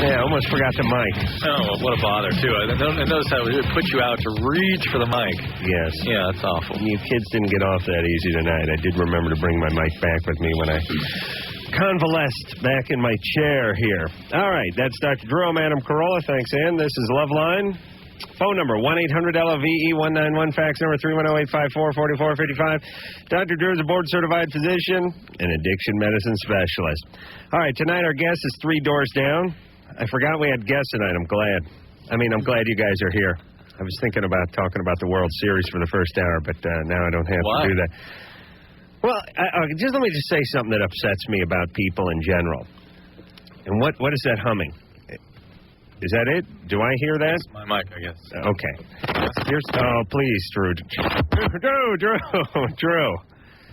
Yeah, almost forgot the mic. Oh, what a bother, too. And notice how it put you out to reach for the mic. Yes. Yeah, that's awful. You kids didn't get off that easy tonight. I did remember to bring my mic back with me when I convalesced back in my chair here. All right, that's Dr. Drew. I'm Adam Carolla. Thanks, Ann. This is Loveline. Phone number, 1-800-LOVE-191. Fax number, 310-854-4455. Dr. Drew is a board-certified physician and addiction medicine specialist. All right, tonight our guest is 3 doors down. I forgot we had guests tonight. I'm glad you guys are here. I was thinking about talking about the World Series for the first hour, but now I don't have to do that. Well, just let me just say something that upsets me about people in general. And what is that humming? Is that it? Do I hear that? That's my mic, I guess. Okay. Oh, please, Drew. Drew.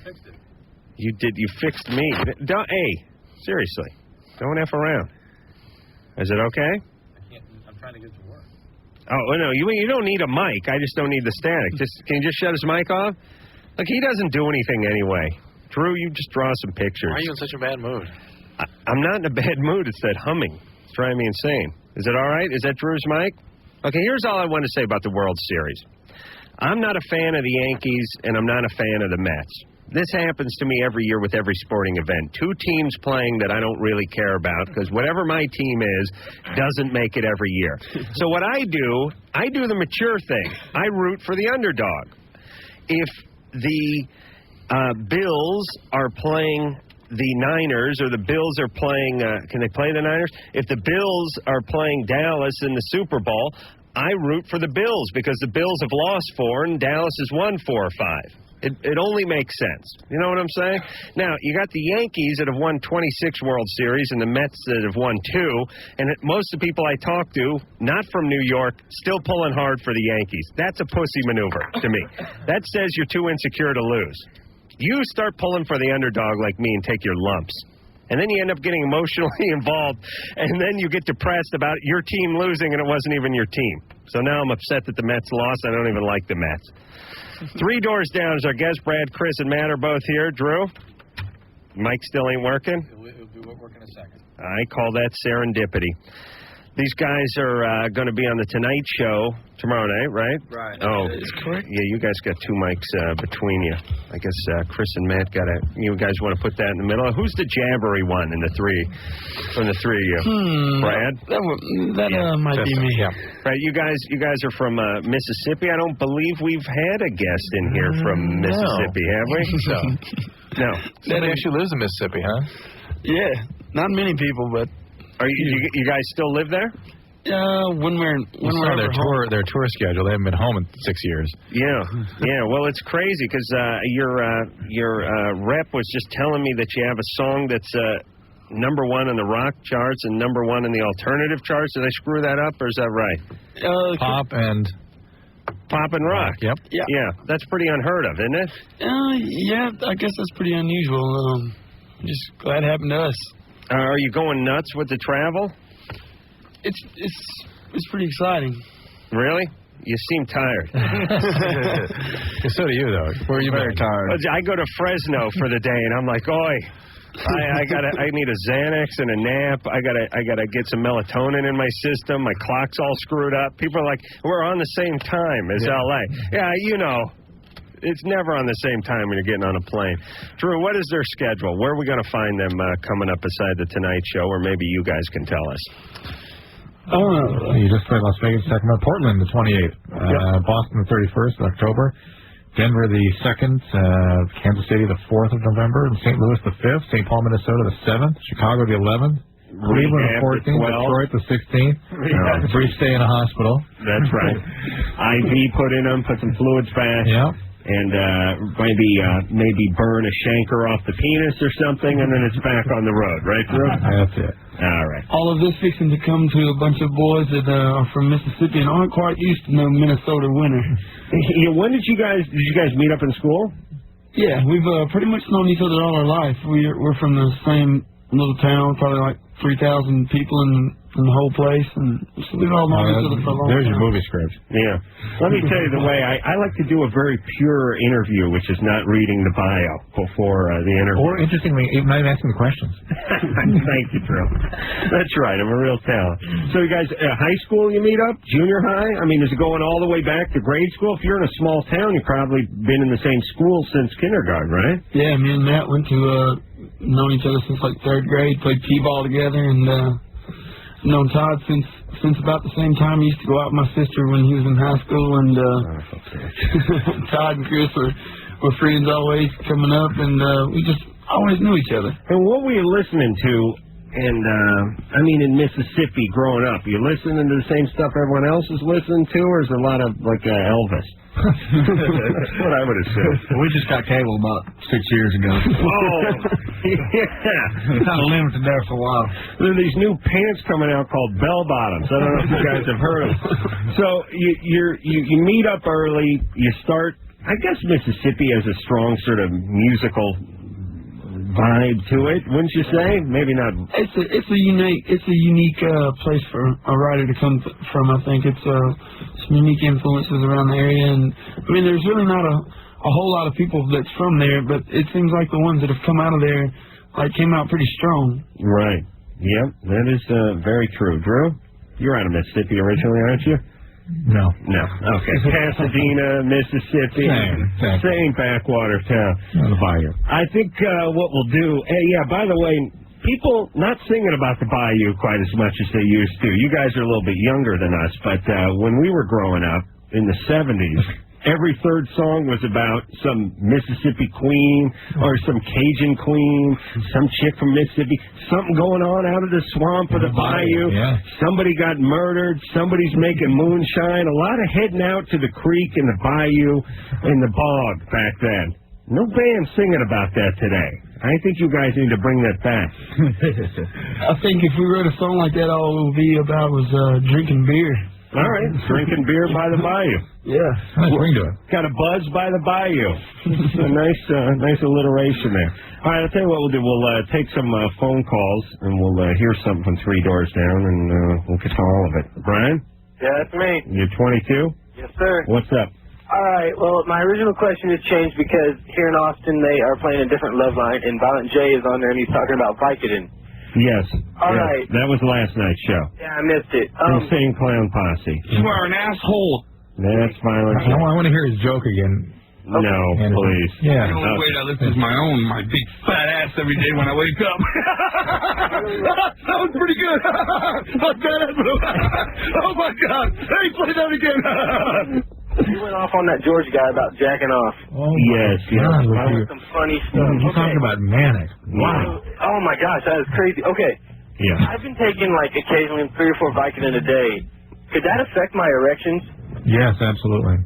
Fixed it. You fixed me. Hey, seriously. Don't F around. Is it okay? I'm trying to get to work. Oh, no, you don't need a mic. I just don't need the static. Can you just shut his mic off? Look, he doesn't do anything anyway. Drew, you just draw some pictures. Why are you in such a bad mood? I'm not in a bad mood. It's that humming. It's driving me insane. Is it all right? Is that Drew's mic? Okay, here's all I want to say about the World Series. I'm not a fan of the Yankees, and I'm not a fan of the Mets. This happens to me every year with every sporting event. 2 teams playing that I don't really care about, because whatever my team is doesn't make it every year. So what I do the mature thing. I root for the underdog. If the Bills are playing the Niners, or the Bills are playing, can they play the Niners? If the Bills are playing Dallas in the Super Bowl, I root for the Bills because the Bills have lost 4 and Dallas has won 4 or 5. It only makes sense. You know what I'm saying? Now, you got the Yankees that have won 26 World Series and the Mets that have won 2, and most of the people I talk to, not from New York, still pulling hard for the Yankees. That's a pussy maneuver to me. That says you're too insecure to lose. You start pulling for the underdog like me and take your lumps. And then you end up getting emotionally involved, and then you get depressed about your team losing, and it wasn't even your team. So now I'm upset that the Mets lost. I don't even like the Mets. 3 doors down is our guests. Brad, Chris, and Matt are both here. Drew? Mike still ain't working? It'll be working in a second. I call that serendipity. These guys are going to be on the Tonight Show tomorrow night, right? Right. Oh, that's correct. Yeah, you guys got 2 mics between you. I guess Chris and Matt you guys want to put that in the middle. Who's the jabbery one in the 3? From the 3 of you? Brad? That might be me. Yeah. Right, you guys are from Mississippi. I don't believe we've had a guest in here from Mississippi, have we? No. Somebody actually lives in Mississippi, huh? Yeah, not many people, but. Are you guys still live there? When we're their tour schedule. They haven't been home in 6 years. Yeah. Well, it's crazy because your rep was just telling me that you have a song that's number 1 in the rock charts and number 1 in the alternative charts. Did I screw that up, or is that right? Pop and rock. Yep. Yeah. That's pretty unheard of, isn't it? Yeah. I guess that's pretty unusual. I'm just glad it happened to us. Are you going nuts with the travel? It's pretty exciting. Really? You seem tired. So do you, though. Where are you very tired? I go to Fresno for the day, and I'm like, oi, I need a Xanax and a nap. I gotta get some melatonin in my system. My clock's all screwed up. People are like, we're on the same time as LA. Yeah, you know. It's never on the same time when you're getting on a plane. Drew, what is their schedule? Where are we going to find them coming up beside the Tonight Show, or maybe you guys can tell us? You just played Las Vegas, Sacramento, Portland the 28th, Boston the 31st of October, Denver the 2nd, Kansas City the 4th of November, and St. Louis the 5th, St. Paul, Minnesota the 7th, Chicago the 11th, Cleveland the 14th, Detroit the 16th, brief stay in a hospital. That's right. IV put in them, put some fluids back. Yeah. And maybe burn a shanker off the penis or something, and then it's back on the road, right, Drew? That's it. All right. All of this fixing to come to a bunch of boys that are from Mississippi and aren't quite used to no Minnesota winter. When did you guys meet up in school? Yeah, we've pretty much known each other all our life. We're from the same little town, probably like 3,000 people in the whole place, and so we've all known each other for a long time. There's your movie script. Yeah. Let me tell you the way I like to do a very pure interview, which is not reading the bio before the interview. Or, interestingly, not even asking the questions. Thank you, Drew. That's right. I'm a real talent. So, you guys, high school you meet up? Junior high? I mean, is it going all the way back to grade school? If you're in a small town, you've probably been in the same school since kindergarten, right? Yeah, me and Matt went to known each other since like 3rd grade, played t-ball together, and known Todd since about the same time. He used to go out with my sister when he was in high school, and Todd and Chris were friends always coming up, and we just always knew each other. And what were you listening to? And I mean, in Mississippi, growing up, you listening to the same stuff everyone else is listening to, or is there a lot of like Elvis? That's what I would assume. We just got cable about 6 years ago. Oh, yeah. Kind of limited there for a while. There are these new pants coming out called bell bottoms. I don't know if you guys have heard of them. So you meet up early. You start. I guess Mississippi has a strong sort of musical vibe to it, wouldn't you say? Maybe not. It's a unique place for a writer to come from. I think it's some unique influences around the area, and I mean, there's really not a whole lot of people that's from there, but it seems like the ones that have come out of there came out pretty strong. Right. Yep, that is very true. Drew, you're out of Mississippi originally, aren't you? No. Okay. Pasadena, Mississippi. Same backwater town. On the bayou. I think what we'll do, by the way, people not singing about the bayou quite as much as they used to. You guys are a little bit younger than us, but when we were growing up in the 70s, every third song was about some Mississippi queen or some Cajun queen, some chick from Mississippi, something going on out of the swamp or the bayou. Yeah. Somebody got murdered. Somebody's making moonshine. A lot of heading out to the creek and the bayou and the bog back then. No band singing about that today. I think you guys need to bring that back. I think if we wrote a song like that, all it would be about was drinking beer. All right, drinking beer by the bayou. Yeah. Nice ring to it. Got a buzz by the bayou. It's a nice alliteration there. All right, I'll tell you what we'll do. We'll take some phone calls, and we'll hear something from 3 doors down, and we'll get to all of it. Brian? Yeah, that's me. You're 22? Yes, sir. What's up? All right, well, my original question has changed because here in Austin they are playing a different Loveline, and Violent J is on there, and he's talking about Vicodin. Yes. All right. That was last night's show. Yeah, I missed it. Insane Clown Posse. You are an asshole. That's Violent J. I want to hear his joke again. No, please. Yeah. The only way I listen is my big fat ass every day when I wake up. That was pretty good. Oh my God! Hey, play that again. You went off on that George guy about jacking off. Oh, yes. God, Some funny stuff. You're talking about manic. Wow. Oh my gosh, that is crazy. Okay. Yeah. I've been taking occasionally 3 or 4 Vicodin a day. Could that affect my erections? Yes, absolutely.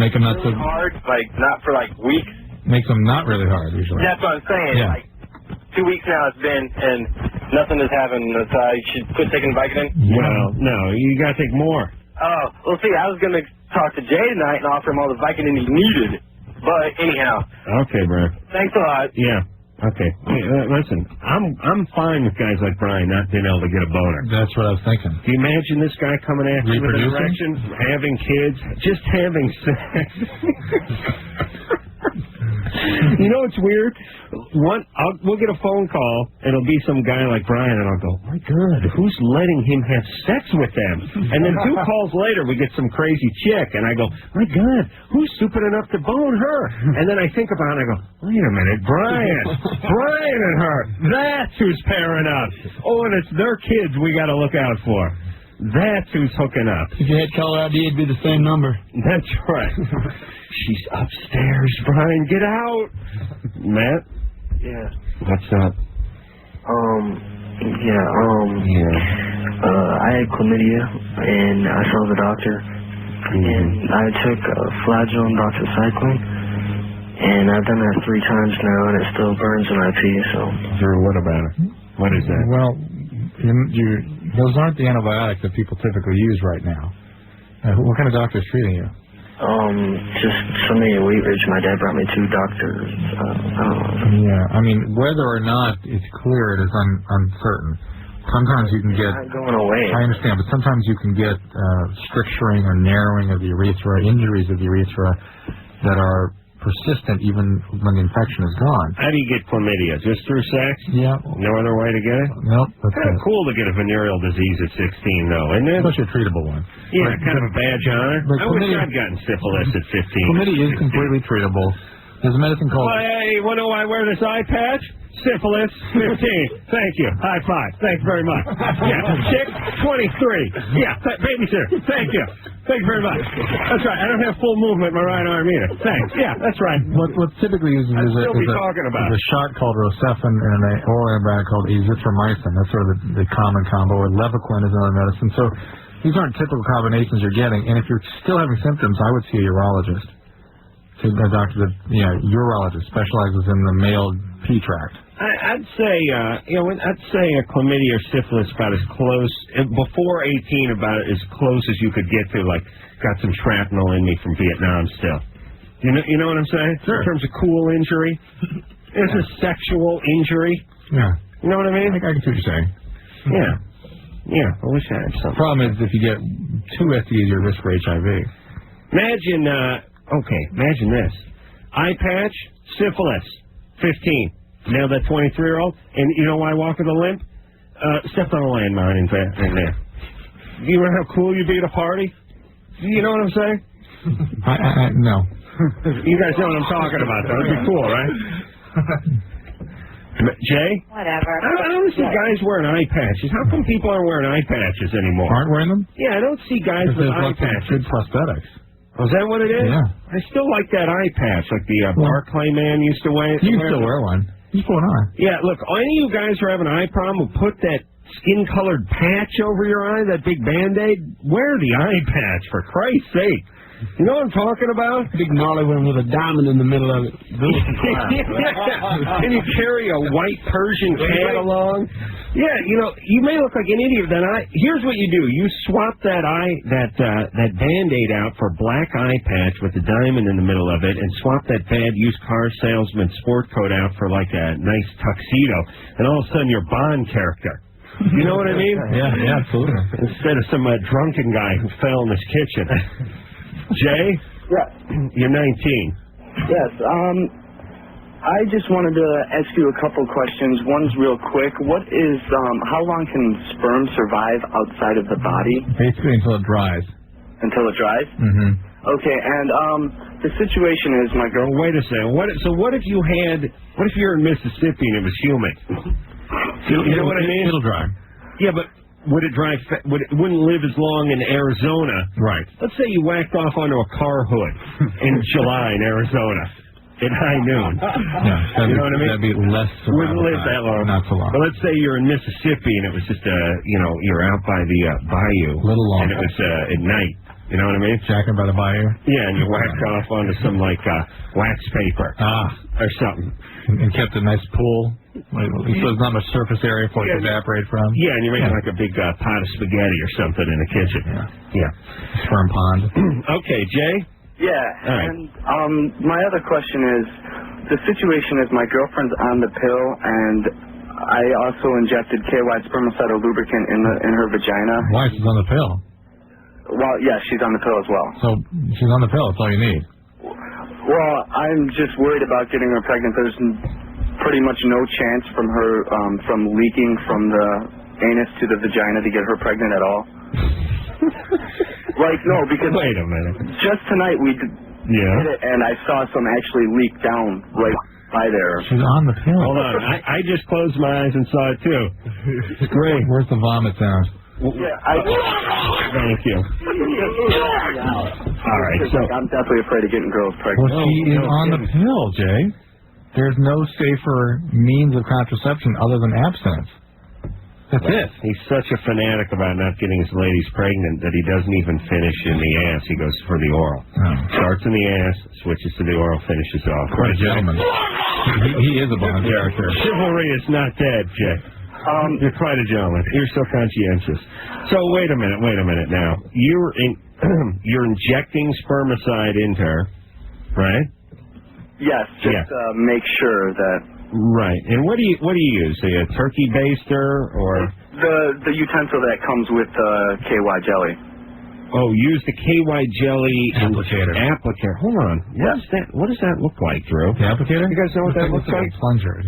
Make them not really hard, not for weeks. Makes them not really hard usually. That's what I'm saying. Yeah. 2 weeks now it's been, and nothing has happened. So I should quit taking Vicodin? Well, no, you got to take more. Oh, well, see, I was going to talk to Jay tonight and offer him all the Vicodin he needed. But anyhow. Okay, Brian. Thanks a lot. Yeah. Okay. Hey, listen, I'm fine with guys like Brian not being able to get a boner. That's what I was thinking. Do you imagine this guy coming after you with an erection, having kids, just having sex? You know what's weird? We'll get a phone call, and it'll be some guy like Brian, and I'll go, my God, who's letting him have sex with them? And then 2 calls later, we get some crazy chick, and I go, my God, who's stupid enough to bone her? And then I think about it, and I go, wait a minute, Brian and her, that's who's pairing up. Oh, and it's their kids we got to look out for. That's who's hooking up. If you had caller ID, it'd be the same number. That's right. She's upstairs, Brian. Get out. Matt? Yeah. What's up? I had chlamydia, and I saw the doctor, and I took Flagyl and doxycycline, and I've done that 3 times now, and it still burns when I pee, so. Drew, what about it? What is that? Well, those aren't the antibiotics that people typically use right now. What kind of doctor is treating you? Just somebody at Wheat Ridge. My dad brought me 2 doctors. Yeah, I mean, whether or not it's clear, it is uncertain. Sometimes you can get... It's not going away. I understand, but sometimes you can get stricturing or narrowing of the urethra, injuries of the urethra that are persistent even when the infection is gone. How do you get chlamydia? Just through sex? Yeah. No other way to get it? Nope. Kind of cool to get a venereal disease at 16, though, isn't it? Especially a treatable one. Yeah, kind of a badge of honor. But I wish chlamydia- I'd gotten syphilis at 15. Chlamydia is completely treatable. There's a medicine called... Well, hey, you want to know why I wear this eye patch? Syphilis, 15. Thank you. High five. Thanks very much. Yeah, chick, 23. Yeah, babysitter. Thank you. Thank you very much. That's right. I don't have full movement in my right arm either. Thanks. Yeah, that's right. What's typically used is a shot called Rocephin and an oral antibiotic called azithromycin. That's sort of the common combo. Or Levaquin is another medicine. So these aren't typical combinations you're getting. And if you're still having symptoms, I would see a urologist. See a doctor that, urologist specializes in the male P tract. I'd say, I'd say a chlamydia or syphilis about as close, before 18, about as close as you could get to, like, got some shrapnel in me from Vietnam still. You know what I'm saying? Sure. In terms of cool injury. It's a sexual injury. Yeah. You know what I mean? I can see what you're saying. Yeah. Yeah, I wish I had something. The problem is if you get 2 STDs, you're at risk for HIV. Imagine this. Eye patch, syphilis, 15. Nailed that 23-year-old, and you know why I walk with a limp? Stepped on a landmine in there. You know how cool you'd be at a party? You know what I'm saying? No. You guys know what I'm talking about, though. It'd be cool, right? Jay? Whatever. I don't see guys wearing eye patches. How come people aren't wearing eye patches anymore? Aren't wearing them? Yeah, I don't see guys with eye patches. Good prosthetics. Oh, is that what it is? Yeah. I still like that eye patch, like the Barclay man used to wear. You can still wear one. What's going on? Yeah, look, any of you guys who are having an eye problem will put that skin-colored patch over your eye, that big Band-Aid. Wear the eye patch, for Christ's sake. You know what I'm talking about? Big gnarly one with a diamond in the middle of it. Can you carry a white Persian cat along? Yeah, you may look like an idiot. Here's what you do: you swap that Band-Aid out for a black eye patch with a diamond in the middle of it, and swap that bad used car salesman sport coat out for like a nice tuxedo, and all of a sudden you're Bond character. You know what I mean? Yeah, absolutely. Instead of some drunken guy who fell in his kitchen. Jay? Yes. You're 19. Yes. I just wanted to ask you a couple questions. One's real quick. What is, how long can sperm survive outside of the body? Basically until it dries. Until it dries? Mm-hmm. Okay, and the situation is my girl... Wait a second. What if you're in Mississippi and it was humid? You know what I mean? It'll dry. Yeah, but would it dry? It wouldn't live as long in Arizona. Right. Let's say you whacked off onto a car hood in July in Arizona at high noon. Yeah, you know what I mean? That'd be less. Wouldn't live that long. Not so long. But let's say you're in Mississippi and it was just you're out by the bayou. A little long. And it was at night. You know what I mean? Jacking by the bayou. Yeah, and you whacked off onto some wax paper or something, and kept a nice pool. So there's not much surface area for it to evaporate from. Yeah, and you're making like a big pot of spaghetti or something in the kitchen. Yeah. Sperm pond. Okay, Jay? Yeah, right. And my other question is, the situation is my girlfriend's on the pill, and I also injected KY spermicidal lubricant in her vagina. Why? She's on the pill. Well, yeah, she's on the pill as well. So she's on the pill. That's all you need. Well, I'm just worried about getting her pregnant. There's pretty much no chance from her from leaking from the anus to the vagina to get her pregnant at all. Like, no, because wait a minute. Just tonight we did it, and I saw some actually leak down right by there. She's on the pill. Hold on, I just closed my eyes and saw it too. It's great. Where's the vomit sound? Yeah, thank you. All right, so I'm definitely afraid of getting girls pregnant. Well, she is on the pill, Jay. There's no safer means of contraception other than abstinence. That's it. He's such a fanatic about not getting his ladies pregnant that he doesn't even finish in the ass. He goes for the oral. Starts in the ass, switches to the oral, finishes off. Quite a gentleman. He is a Bond character. Chivalry is not dead, Jay. You're quite a gentleman. You're so conscientious. So wait a minute now. You're injecting spermicide into her, right? Yes, just make sure that Right. And what do you use? A turkey baster or The utensil that comes with KY jelly. Oh, use the KY jelly applicator. Hold on. What does that look like, Drew? The applicator? You guys know what that looks like? A plunger.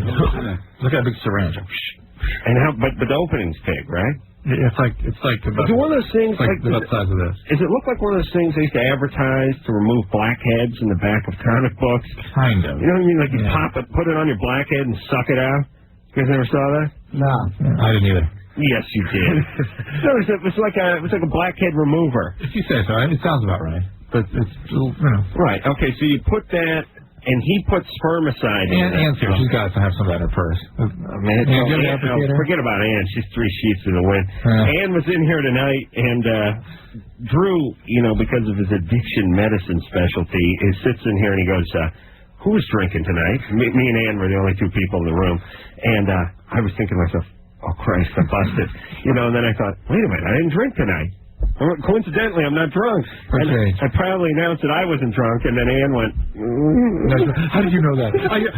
Look at a big syringe. And but the opening's big, right? It's like about, is it one of those things like the size of this. Does it look like one of those things they used to advertise to remove blackheads in the back of comic books? Kind of. You know what I mean? Like you pop it, put it on your blackhead and suck it out? You guys never saw that? No. I didn't either. Yes, you did. No, it's like a blackhead remover. If you say so, it sounds about right. But it's, Right, okay, so you put that, and he puts spermicide in it. Anne's here. She's got to have some of that in her purse. Forget about Anne. She's 3 sheets to the wind. Anne was in here tonight, and Drew, because of his addiction medicine specialty, sits in here and he goes, who's drinking tonight? Me and Anne were the only 2 people in the room. And I was thinking to myself, oh, Christ, I busted. And then I thought, wait a minute, I didn't drink tonight. Coincidentally, I'm not drunk. Okay. I proudly announced that I wasn't drunk, and then Anne went, How did you know that? I am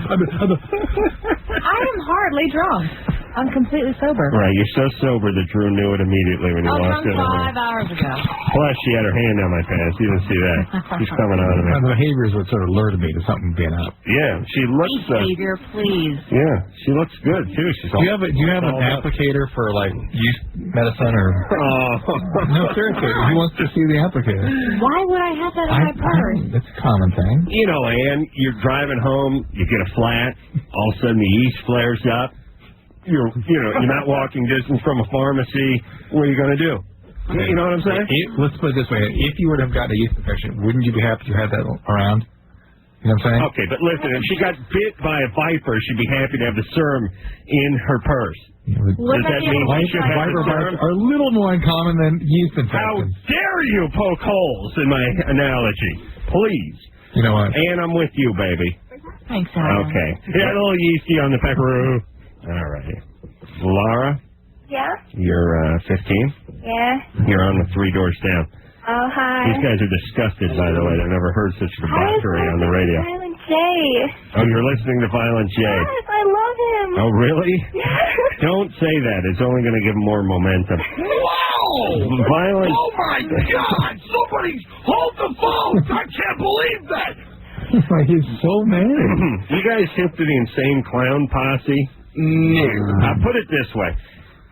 hardly drunk. I'm completely sober. Right, you're so sober that Drew knew it immediately when you walked in. 5 hours ago. Plus, she had her hand on my pants. You didn't see that. She's coming on to me. The behaviors would sort of alert me to something being up. Yeah, she looks... Behavior, please. Yeah, she looks good, too. She's do you have an applicator for, like, use medicine or... No, seriously. Who wants to see the applicator? Why would I have that in my purse? It's a common thing. Ann, you're driving home, you get a flat, all of a sudden the yeast flares up. You're not walking distance from a pharmacy. What are you going to do? Okay. You know what I'm saying? Let's put it this way. If you were to have gotten a yeast infection, wouldn't you be happy you had that around? You know what I'm saying? Okay, but listen, if she got bit by a viper, she'd be happy to have the serum in her purse. Does that mean viper bites are a little more uncommon than yeast infections? How dare you poke holes in my analogy? Please. You know what? And I'm with you, baby. Thanks, Alan. Okay. Yeah, a little yeasty on the pepperoo. All right. Laura? Yeah? You're 15? Yeah. You're on the 3 doors down. Oh, hi. These guys are disgusted, by the way. They've never heard such debauchery on the radio. Violent J. Oh, you're listening to Violent J. Yes, I love him. Oh, really? Yes. Don't say that. It's only going to give him more momentum. Wow! Violent. Oh, my God! Somebody hold the phone! I can't believe that! He's so mad. You guys hip to the Insane Clown Posse? No. I'll put it this way.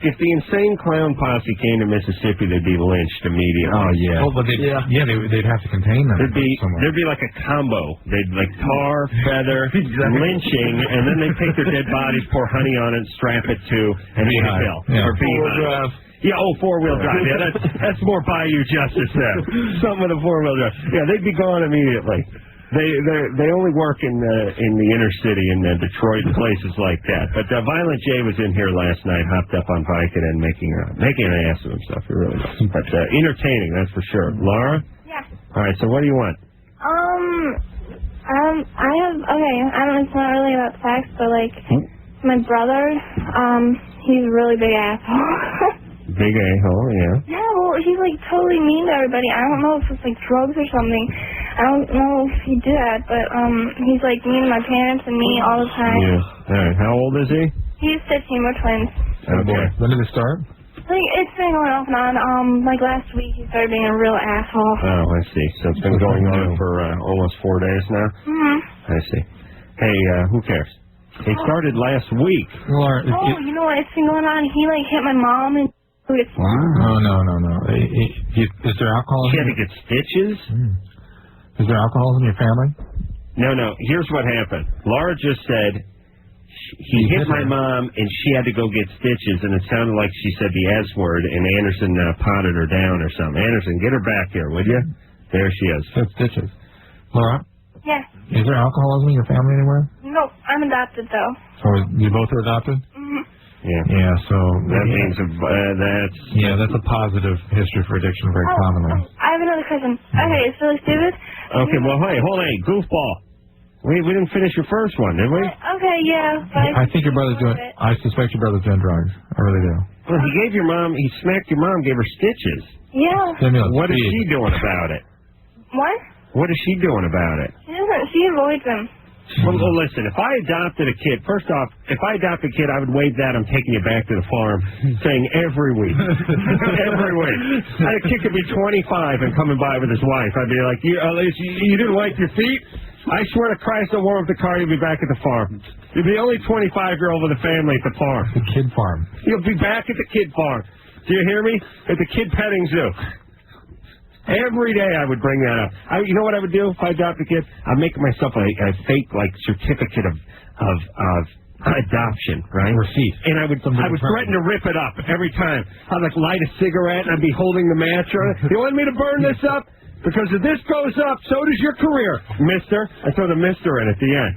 If the Insane Clown Posse came to Mississippi, they'd be lynched immediately. Oh, yeah. Oh, but they'd have to contain them. There'd be like a combo. They'd like tar, feather, lynching, and then they'd take their dead bodies, pour honey on it, strap it to an hill. Or beehive. Yeah, 4-wheel drive. Yeah, that's more Bayou Justice there. Something with a 4-wheel drive. Yeah, they'd be gone immediately. They only work in the inner city in Detroit and places like that. But Violent J was in here last night, hopped up on Vicodin, making an ass of himself. He really was. But entertaining, that's for sure. Laura? Yeah. All right. So what do you want? I don't know, it's not really about sex, but like my brother, he's a really big asshole. Big a-hole, yeah. Yeah, well, he's like totally mean to everybody. I don't know if it's like drugs or something. I don't know if he did that, but he's like mean to my parents and me all the time. Yeah. All right. How old is he? He's 15. We're twins. Okay. When did it start? Like it's been going off and on. Like last week, he started being a real asshole. Oh, I see. So it's been going on for almost 4 days now. I see. Hey, who cares? It started last week. Laura, you know what? It's been going on. He like hit my mom and. Wow. No. Is there alcohol? She had to get stitches? Is there alcohol in your family? No. Here's what happened. Laura just said he hit my mom and she had to go get stitches, and it sounded like she said the S word, and Anderson potted her down or something. Anderson, get her back here, would you? There she is. Said stitches. Laura? Yeah. Is there alcoholism in your family anywhere? No, I'm adopted though. So you both are adopted? Yeah, so that means that's a positive history for addiction very commonly. I have another cousin. Okay, it's really stupid. Okay, well, hold on, goofball. We didn't finish your first one, did we? Okay, yeah. But I think your brother's doing. I suspect your brother's doing drugs. I really do. Well, he smacked your mom, gave her stitches. Yeah. What is she doing about it? What? What is she doing about it? She avoids him. Well, listen, if I adopted a kid, first off, if I adopt a kid, I would waive that I'm taking you back to the farm, saying every week. Every week. A kid could be 25 and coming by with his wife. I'd be like, you didn't wipe your feet? I swear to Christ, I'll warm up the car, you'll be back at the farm. You'll be the only 25-year-old with a family at the farm. The kid farm. You'll be back at the kid farm. Do you hear me? At the kid petting zoo. Every day I would bring that up. You know what I would do if I adopt a kid? I'd make myself a fake certificate of adoption, right? Receipt. And I would threaten to rip it up every time. I'd light a cigarette and I'd be holding the match on it. You want me to burn this up? Because if this goes up, so does your career, mister. I throw the mister in at the end.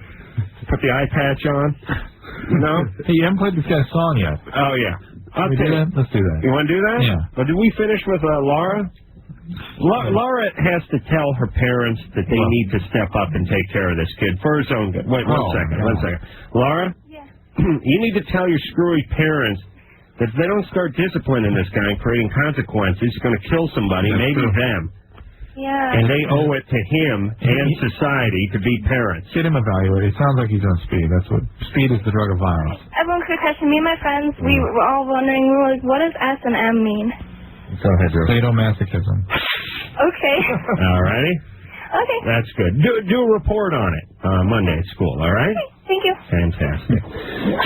Put the eye patch on. You know? Hey, you haven't played this guy's song yet. Oh, yeah. Let's do that. You want to do that? Yeah. Well, did we finish with Laura? Laura has to tell her parents that they need to step up and take care of this kid for his own good. Wait, one second. Laura? Yeah. You need to tell your screwy parents that if they don't start disciplining this guy and creating consequences, he's going to kill somebody, maybe them. Yeah. And they owe it to him and society to be parents. Get him evaluated. It sounds like he's on speed. That's what speed is, the drug of violence. Everyone could question me and my friends. We were all wondering, we were like, what does S and M mean? Go ahead, Drew. Sadomasochism. Okay. All righty. Okay. That's good. Do a report on it Monday at school, all right? Okay. Thank you. Fantastic.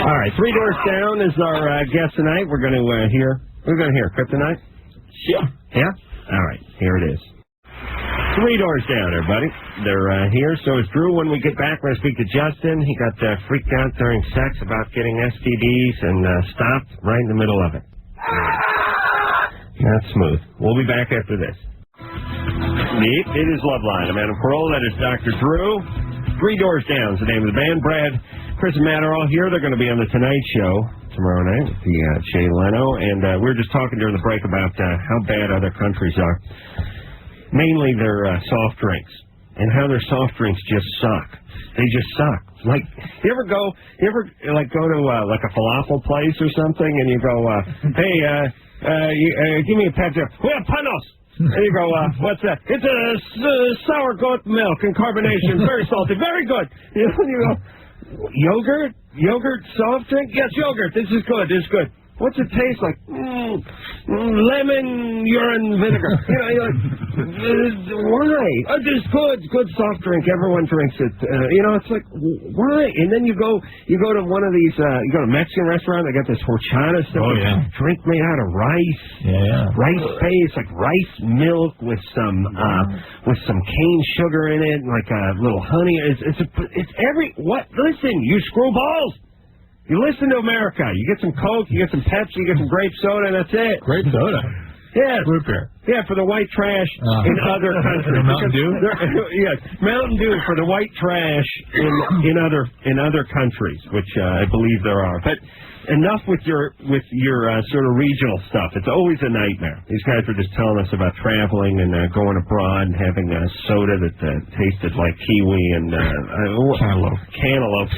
All right, 3 Doors Down is our guest tonight. We're going to hear Kryptonite? Sure. Yeah? All right, here it is. 3 Doors Down, everybody. They're here. So is Drew. When we get back, we're going to speak to Justin. He got freaked out during sex about getting STDs and stopped right in the middle of it. That's smooth. We'll be back after this. It is Loveline. I'm Adam Carolla. That is Dr. Drew. 3 Doors Down is the name of the band. Brad, Chris, and Matt are all here. They're going to be on The Tonight Show tomorrow night with Jay Leno. And we were just talking during the break about how bad other countries are. Mainly their soft drinks, and how their soft drinks just suck. They just suck. Like, you ever go to a falafel place or something, and you go, hey, give me a Pepsi. We have panos. And you go, what's that? It's a sour goat milk and carbonation, very salty, very good. You go, yogurt soft drink? Yes, yogurt. This is good. What's it taste like? Lemon, urine, vinegar. You're like, why? Oh, this is good soft drink. Everyone drinks it. It's like, why? And then you go to one of these, you go to a Mexican restaurant, they got this horchata stuff. Oh, yeah. Drink made out of rice. Yeah. Rice paste, like rice milk with some cane sugar in it, and like a little honey. Listen, you screwballs. You listen to America. You get some Coke, you get some Pepsi, you get some grape soda, and that's it. Grape soda? Yes. Root beer. Yeah, for the white trash in other countries. Mountain Dew? Yes, Mountain Dew for the white trash in other countries, which I believe there are. But enough with your sort of regional stuff. It's always a nightmare. These guys were just telling us about traveling and going abroad and having a soda that tasted like kiwi and cantaloupe.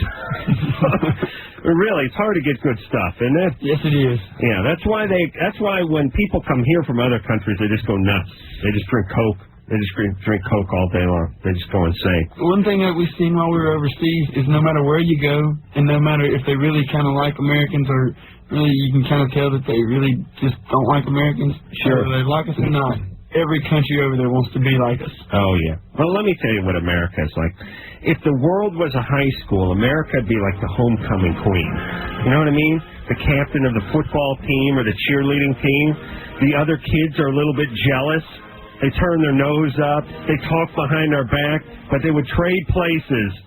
Really, it's hard to get good stuff, isn't it? Yes, it is. Yeah, that's why when people come here from other countries, they just go nuts. They just drink Coke. They just drink Coke all day long. They just go insane. One thing that we've seen while we were overseas is no matter where you go, and no matter if they really kind of like Americans or really you can kind of tell that they really just don't like Americans. Sure. Whether they like us or not. Every country over there wants to be like us. Oh, yeah. Well, let me tell you what America is like. If the world was a high school, America would be like the homecoming queen. You know what I mean? The captain of the football team or the cheerleading team. The other kids are a little bit jealous. They turn their nose up. They talk behind our back. But they would trade places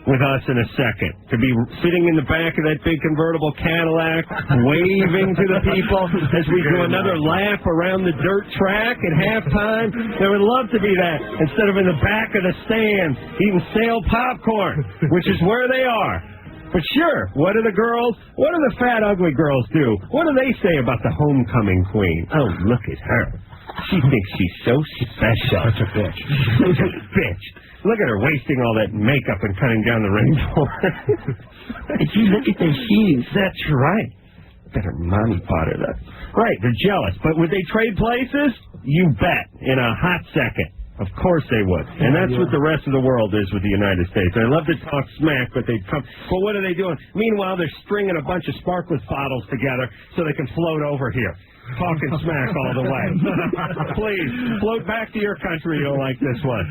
with us in a second. To be sitting in the back of that big convertible Cadillac, waving to the people as we do another lap around the dirt track at halftime. They would love to be that instead of in the back of the stands eating stale popcorn, which is where they are. But sure, what do the fat, ugly girls do? What do they say about the homecoming queen? Oh, look at her. She thinks she's so special. Such a bitch. Such a bitch. Look at her wasting all that makeup and cutting down the rainforest. And you look at their shoes. That's right. Better mommy potter that. Right, they're jealous. But would they trade places? You bet. In a hot second. Of course they would. And that's what the rest of the world is with the United States. They love to talk smack, but they come. Well, what are they doing? Meanwhile, they're stringing a bunch of sparkless bottles together so they can float over here. Talking smack all the way. Please, float back to your country. You'll like this one.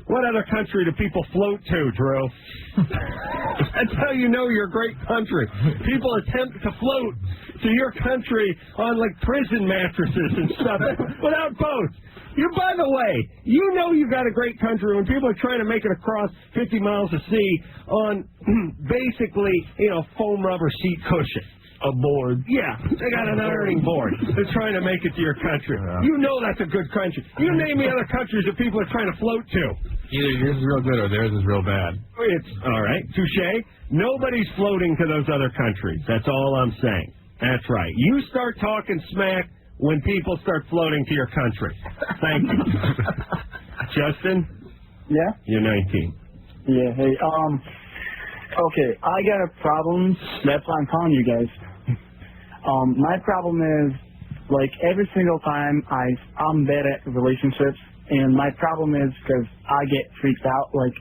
What other country do people float to, Drew? That's how you know you're a great country. People attempt to float to your country on, like, prison mattresses and stuff without boats. By the way, you know you got a great country when people are trying to make it across 50 miles of sea on basically, foam rubber seat cushion. A board. Yeah, they got an ironing board. They're trying to make it to your country. You know that's a good country. You name me other countries that people are trying to float to. Either yours is real good or theirs is real bad. It's all right. Touche. Nobody's floating to those other countries. That's all I'm saying. That's right. You start talking smack when people start floating to your country. Thank you. Justin? Yeah? You're 19. Yeah, hey, okay, I got a problem. That's why I'm calling you guys. My problem is, like, every single time I'm bad at relationships, and my problem is because I get freaked out, like,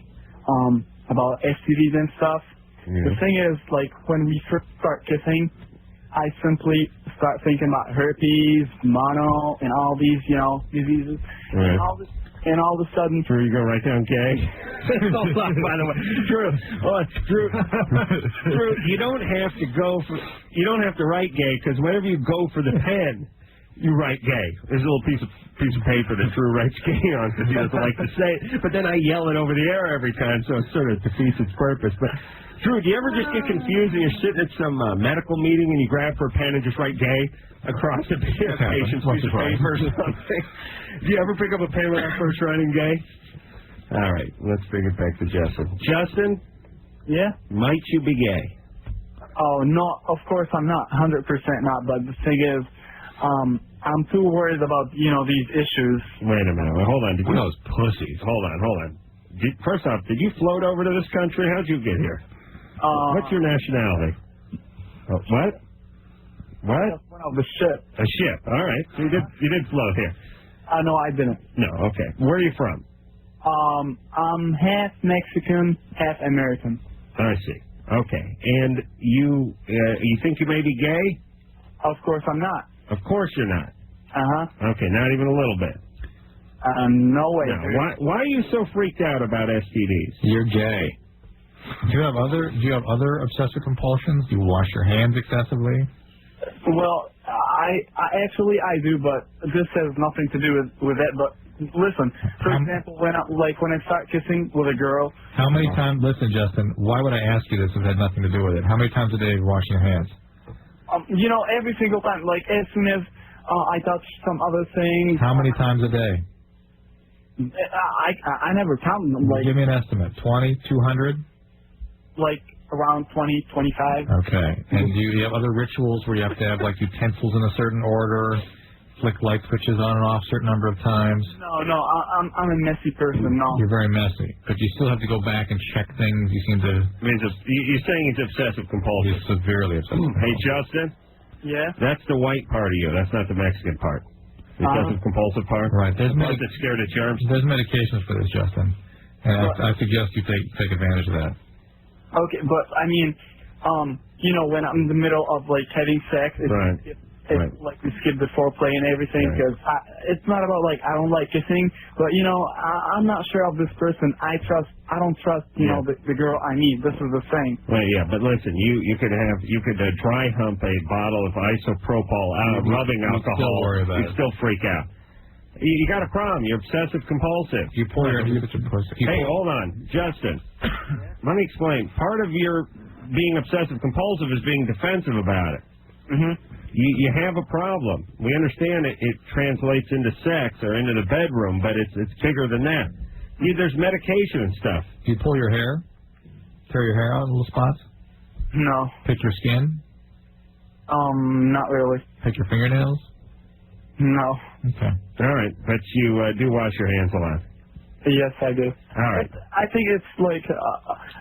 about STDs and stuff. Yeah. The thing is, like, when we first start kissing, I simply start thinking about herpes, mono, and all these, diseases. Right. And all of a sudden... Drew, you go right down gay. Hold on, by the way. Drew, Drew, you don't have to write gay, because whenever you go for the pen, you write gay. There's a little piece of paper that Drew writes gay on because he doesn't like to say it. But then I yell it over the air every time, so it sort of defeats its purpose. But Drew, do you ever just get confused and you're sitting at some medical meeting and you grab for a pen and just write gay across the patient's piece of paper or something? Do you ever pick up a pen without first writing gay? All right, let's bring it back to Justin. Justin? Yeah? Might you be gay? Oh, no, of course I'm not. 100% not. But the thing is, I'm too worried about, these issues. Wait a minute. Hold on. Those pussies. Hold on. First off, did you float over to this country? How'd you get here? What's your nationality? What? One of the ship. A ship. All right. So you did float here. No, I didn't. No. Okay. Where are you from? I'm half Mexican, half American. I see. Okay. And you think you may be gay? Of course I'm not. Of course you're not. Okay. Not even a little bit. No way. Now, why are you so freaked out about STDs? You're gay. Do you have other obsessive compulsions? Do you wash your hands excessively? Well, I do, but this has nothing to do with that. But listen, for example, when I start kissing with a girl. How many times? Listen, Justin. Why would I ask you this if it had nothing to do with it? How many times a day are you washing your hands? Every single time. Like as soon as I touch some other things. How many times a day? I never count them. Give me an estimate. 20, 200? Like around 20, 25. Okay. And do you have other rituals where you have to have like utensils in a certain order, flick light switches on and off a certain number of times? No, I'm a messy person. No. You're very messy, but you still have to go back and check things. You seem to. You're saying he's obsessive compulsive. He's severely obsessive. Hey, Justin. Yeah. That's the white part of you. That's not the Mexican part. The obsessive compulsive part. Right. There's the part that's scared of germs. There's medications for this, Justin, and I suggest you take advantage of that. Okay, but I mean, when I'm in the middle of like having sex, it's like we skip the foreplay and everything because it's not about like I don't like kissing, but I'm not sure of this person. I don't trust the girl I meet. This is the thing. Well, yeah, but listen, you could dry hump a bottle of isopropyl rubbing alcohol. You'd still freak out. You got a problem. You're obsessive compulsive. You pour your Hey, hold on, Justin. Let me explain. Part of your being obsessive compulsive is being defensive about it. You have a problem. We understand it translates into sex or into the bedroom, but it's bigger than that. There's medication and stuff. Do you pull your hair? Tear your hair out in little spots? No. Pick your skin? Not really. Pick your fingernails? No. Okay. All right, but you do wash your hands a lot. Yes, I do. All right. I think it's like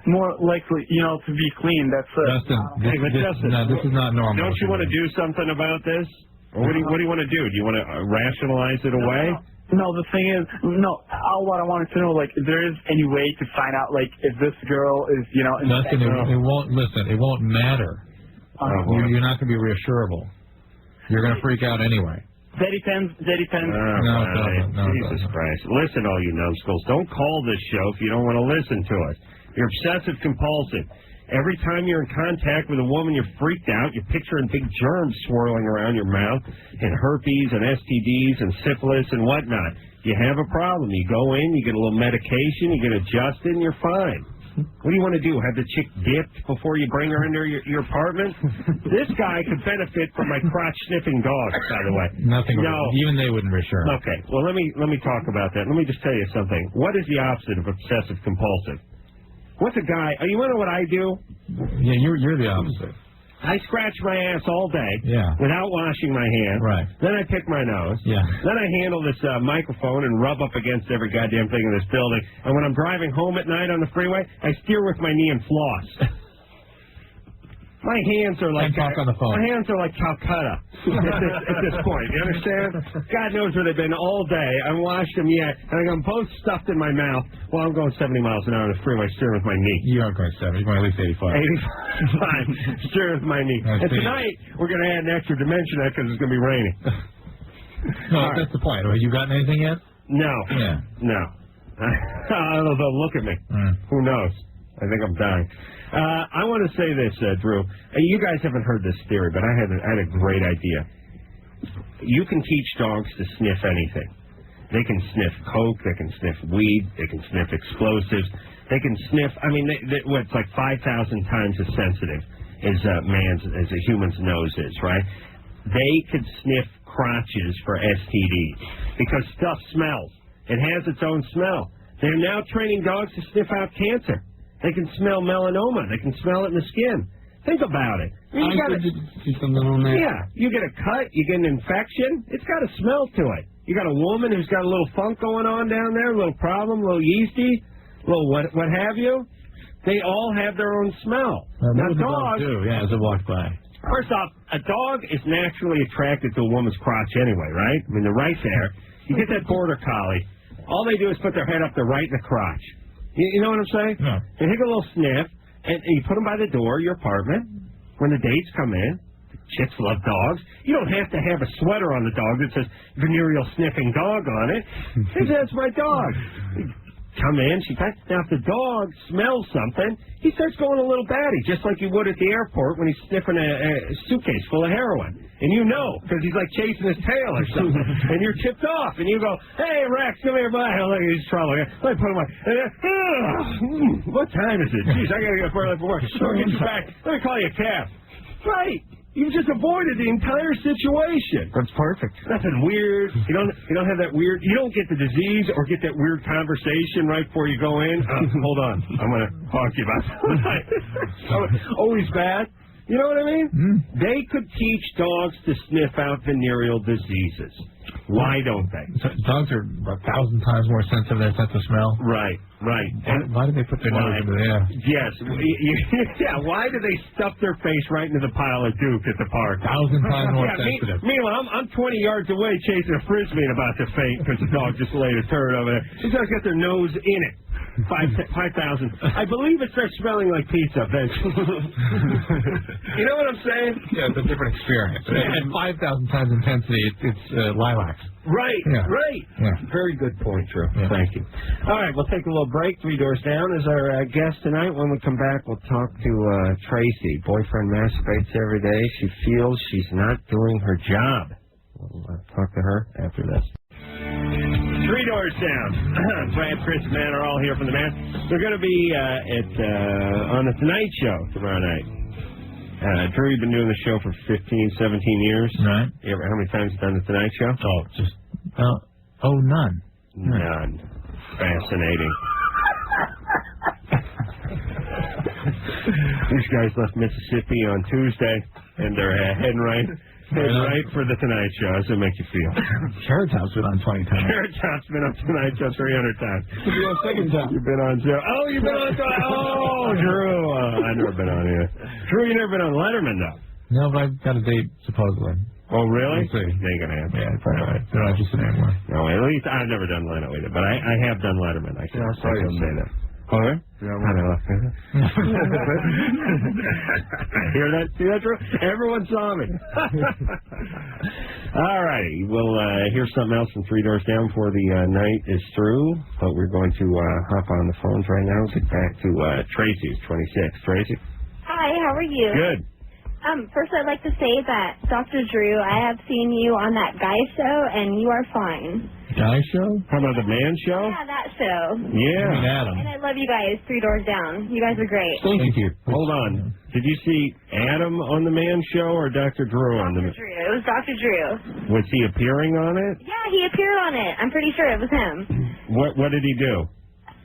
more likely, to be clean. That's Justin, this is not normal. Don't you want to do something about this? Or what do you want to do? Do you want to rationalize it away? No, the thing is, what I wanted to know, like, if there is any way to find out, like, if this girl is, Listen, it won't matter. You're not going to be reassurable. You're going to freak out anyway. That depends. No, Jesus Christ. Listen, all you numbskulls, don't call this show if you don't want to listen to us. You're obsessive compulsive. Every time you're in contact with a woman, you're freaked out. You're picturing big germs swirling around your mouth, and herpes and STDs and syphilis and whatnot. You have a problem. You go in, you get a little medication, you get adjusted, and you're fine. What do you want to do? Have the chick dipped before you bring her into your apartment? This guy could benefit from my crotch-sniffing dog, by the way. Nothing. No. Even they wouldn't reassure. Okay. Well, let me talk about that. Let me just tell you something. What is the opposite of obsessive-compulsive? What's a guy? You want to know what I do? Yeah, you're the opposite. I scratch my ass all day without washing my hands. Right. Then I pick my nose. Yeah. Then I handle this microphone and rub up against every goddamn thing in this building. And when I'm driving home at night on the freeway, I steer with my knee and floss. My hands are like talk on the phone. My hands are like Calcutta at this point. You understand? God knows where they've been all day. I haven't washed them yet, and I got them both stuffed in my mouth while I'm going 70 miles an hour on the freeway, steering with my knee. You aren't going 70. You're going at least 85. 85. Steering with my knee. And tonight we're going to add an extra dimension to that because it's going to be raining. No, that's the point. Have you gotten anything yet? No. Yeah. No. I don't know. They'll look at me. Who knows? I think I'm dying. I want to say this, Drew. You guys haven't heard this theory, but I had a great idea. You can teach dogs to sniff anything. They can sniff coke. They can sniff weed. They can sniff explosives. They can sniff. I mean, it's like 5,000 times as sensitive as a human's nose is, right? They could sniff crotches for STDs because stuff smells. It has its own smell. They're now training dogs to sniff out cancer. They can smell melanoma. They can smell it in the skin. Think about it. I did see something on that. Yeah, you get a cut, you get an infection. It's got a smell to it. You got a woman who's got a little funk going on down there, a little problem, a little yeasty, a little what have you. They all have their own smell. Now, dogs do, as it walks by. First off, a dog is naturally attracted to a woman's crotch anyway, right? I mean, they're right there. You get that border collie. All they do is put their head up there right in the crotch. You know what I'm saying? Yeah. They take a little sniff, and you put them by the door of your apartment. When the dates come in, chicks love dogs. You don't have to have a sweater on the dog that says venereal sniffing dog on it. He says, that's my dog. Come in, now if the dog smells something, he starts going a little batty, just like you would at the airport when he's sniffing a suitcase full of heroin. And you know, because he's like chasing his tail or something. And you're tipped off, and you go, hey, Rex, come here, bud. Look, he's trouble. Let me put him on. What time is it? Jeez, I got to get early for work. I'll get you back. Let me call you a cab. Right. You've just avoided the entire situation. That's perfect. Nothing weird. You don't have that weird. You don't get the disease or get that weird conversation right before you go in. Hold on, I'm going to talk to you about something. Always bad. You know what I mean? They could teach dogs to sniff out venereal diseases. Why don't they? Dogs are 1,000 times more sensitive to their sense of smell. Right. Why do they put their nose into the air? Yes. Yeah, why do they stuff their face right into the pile of Duke at the park? 1,000 times more sensitive. Meanwhile, I'm 20 yards away chasing a Frisbee and about to faint because the dog just laid a turd over there. These guys got their nose in it. 5,000. I believe it starts smelling like pizza eventually. You know what I'm saying? Yeah, it's a different experience. At 5,000 times intensity, it's lilacs. Right. Yeah. Very good point, Drew. Yeah. Thank you. All right, we'll take a little break. 3 Doors Down is our guest tonight. When we come back, we'll talk to Tracy. Boyfriend masturbates every day. She feels she's not doing her job. We'll talk to her after this. 3 Doors Down. Brad, Chris, and Matt are all here from the Man. They're going to be on the Tonight Show tomorrow night. Drew, you've been doing the show for 15, 17 years. Right. How many times have you done the Tonight Show? None. None. Fascinating. These guys left Mississippi on Tuesday, and they're heading right for the Tonight Show. How does it make you feel? Carrot Top's been on 20 times. Carrot Top's been on Tonight Show 300 times. Second time. You've been on show. Oh, you've been on. Oh, Drew. I've never been on here. Drew, you never been on Letterman though. No, but I've got a date supposedly. Oh, really? We'll see. They ain't gonna happen. Yeah, probably right. They're not interested anymore. No, at least I've never done Leno either, but I have done Letterman. I can say that. Oh, yeah? Hear that? See that, Drew? Everyone saw me. All righty. We'll hear something else from Three Doors Down before the night is through, but we're going to hop on the phones right now and get back to Tracy's 26. Tracy? Hi, how are you? Good. First I'd like to say that, Dr. Drew, I have seen you on that Guy show, and you are fine. Guy show? How about the Man show? Yeah, that show. Yeah. Adam. And I love you guys, Three Doors Down. You guys are great. Thank you. Hold on. Did you see Adam on the Man show or Dr. Drew on the Man? Drew. It was Dr. Drew. Was he appearing on it? Yeah, he appeared on it. I'm pretty sure it was him. What did he do?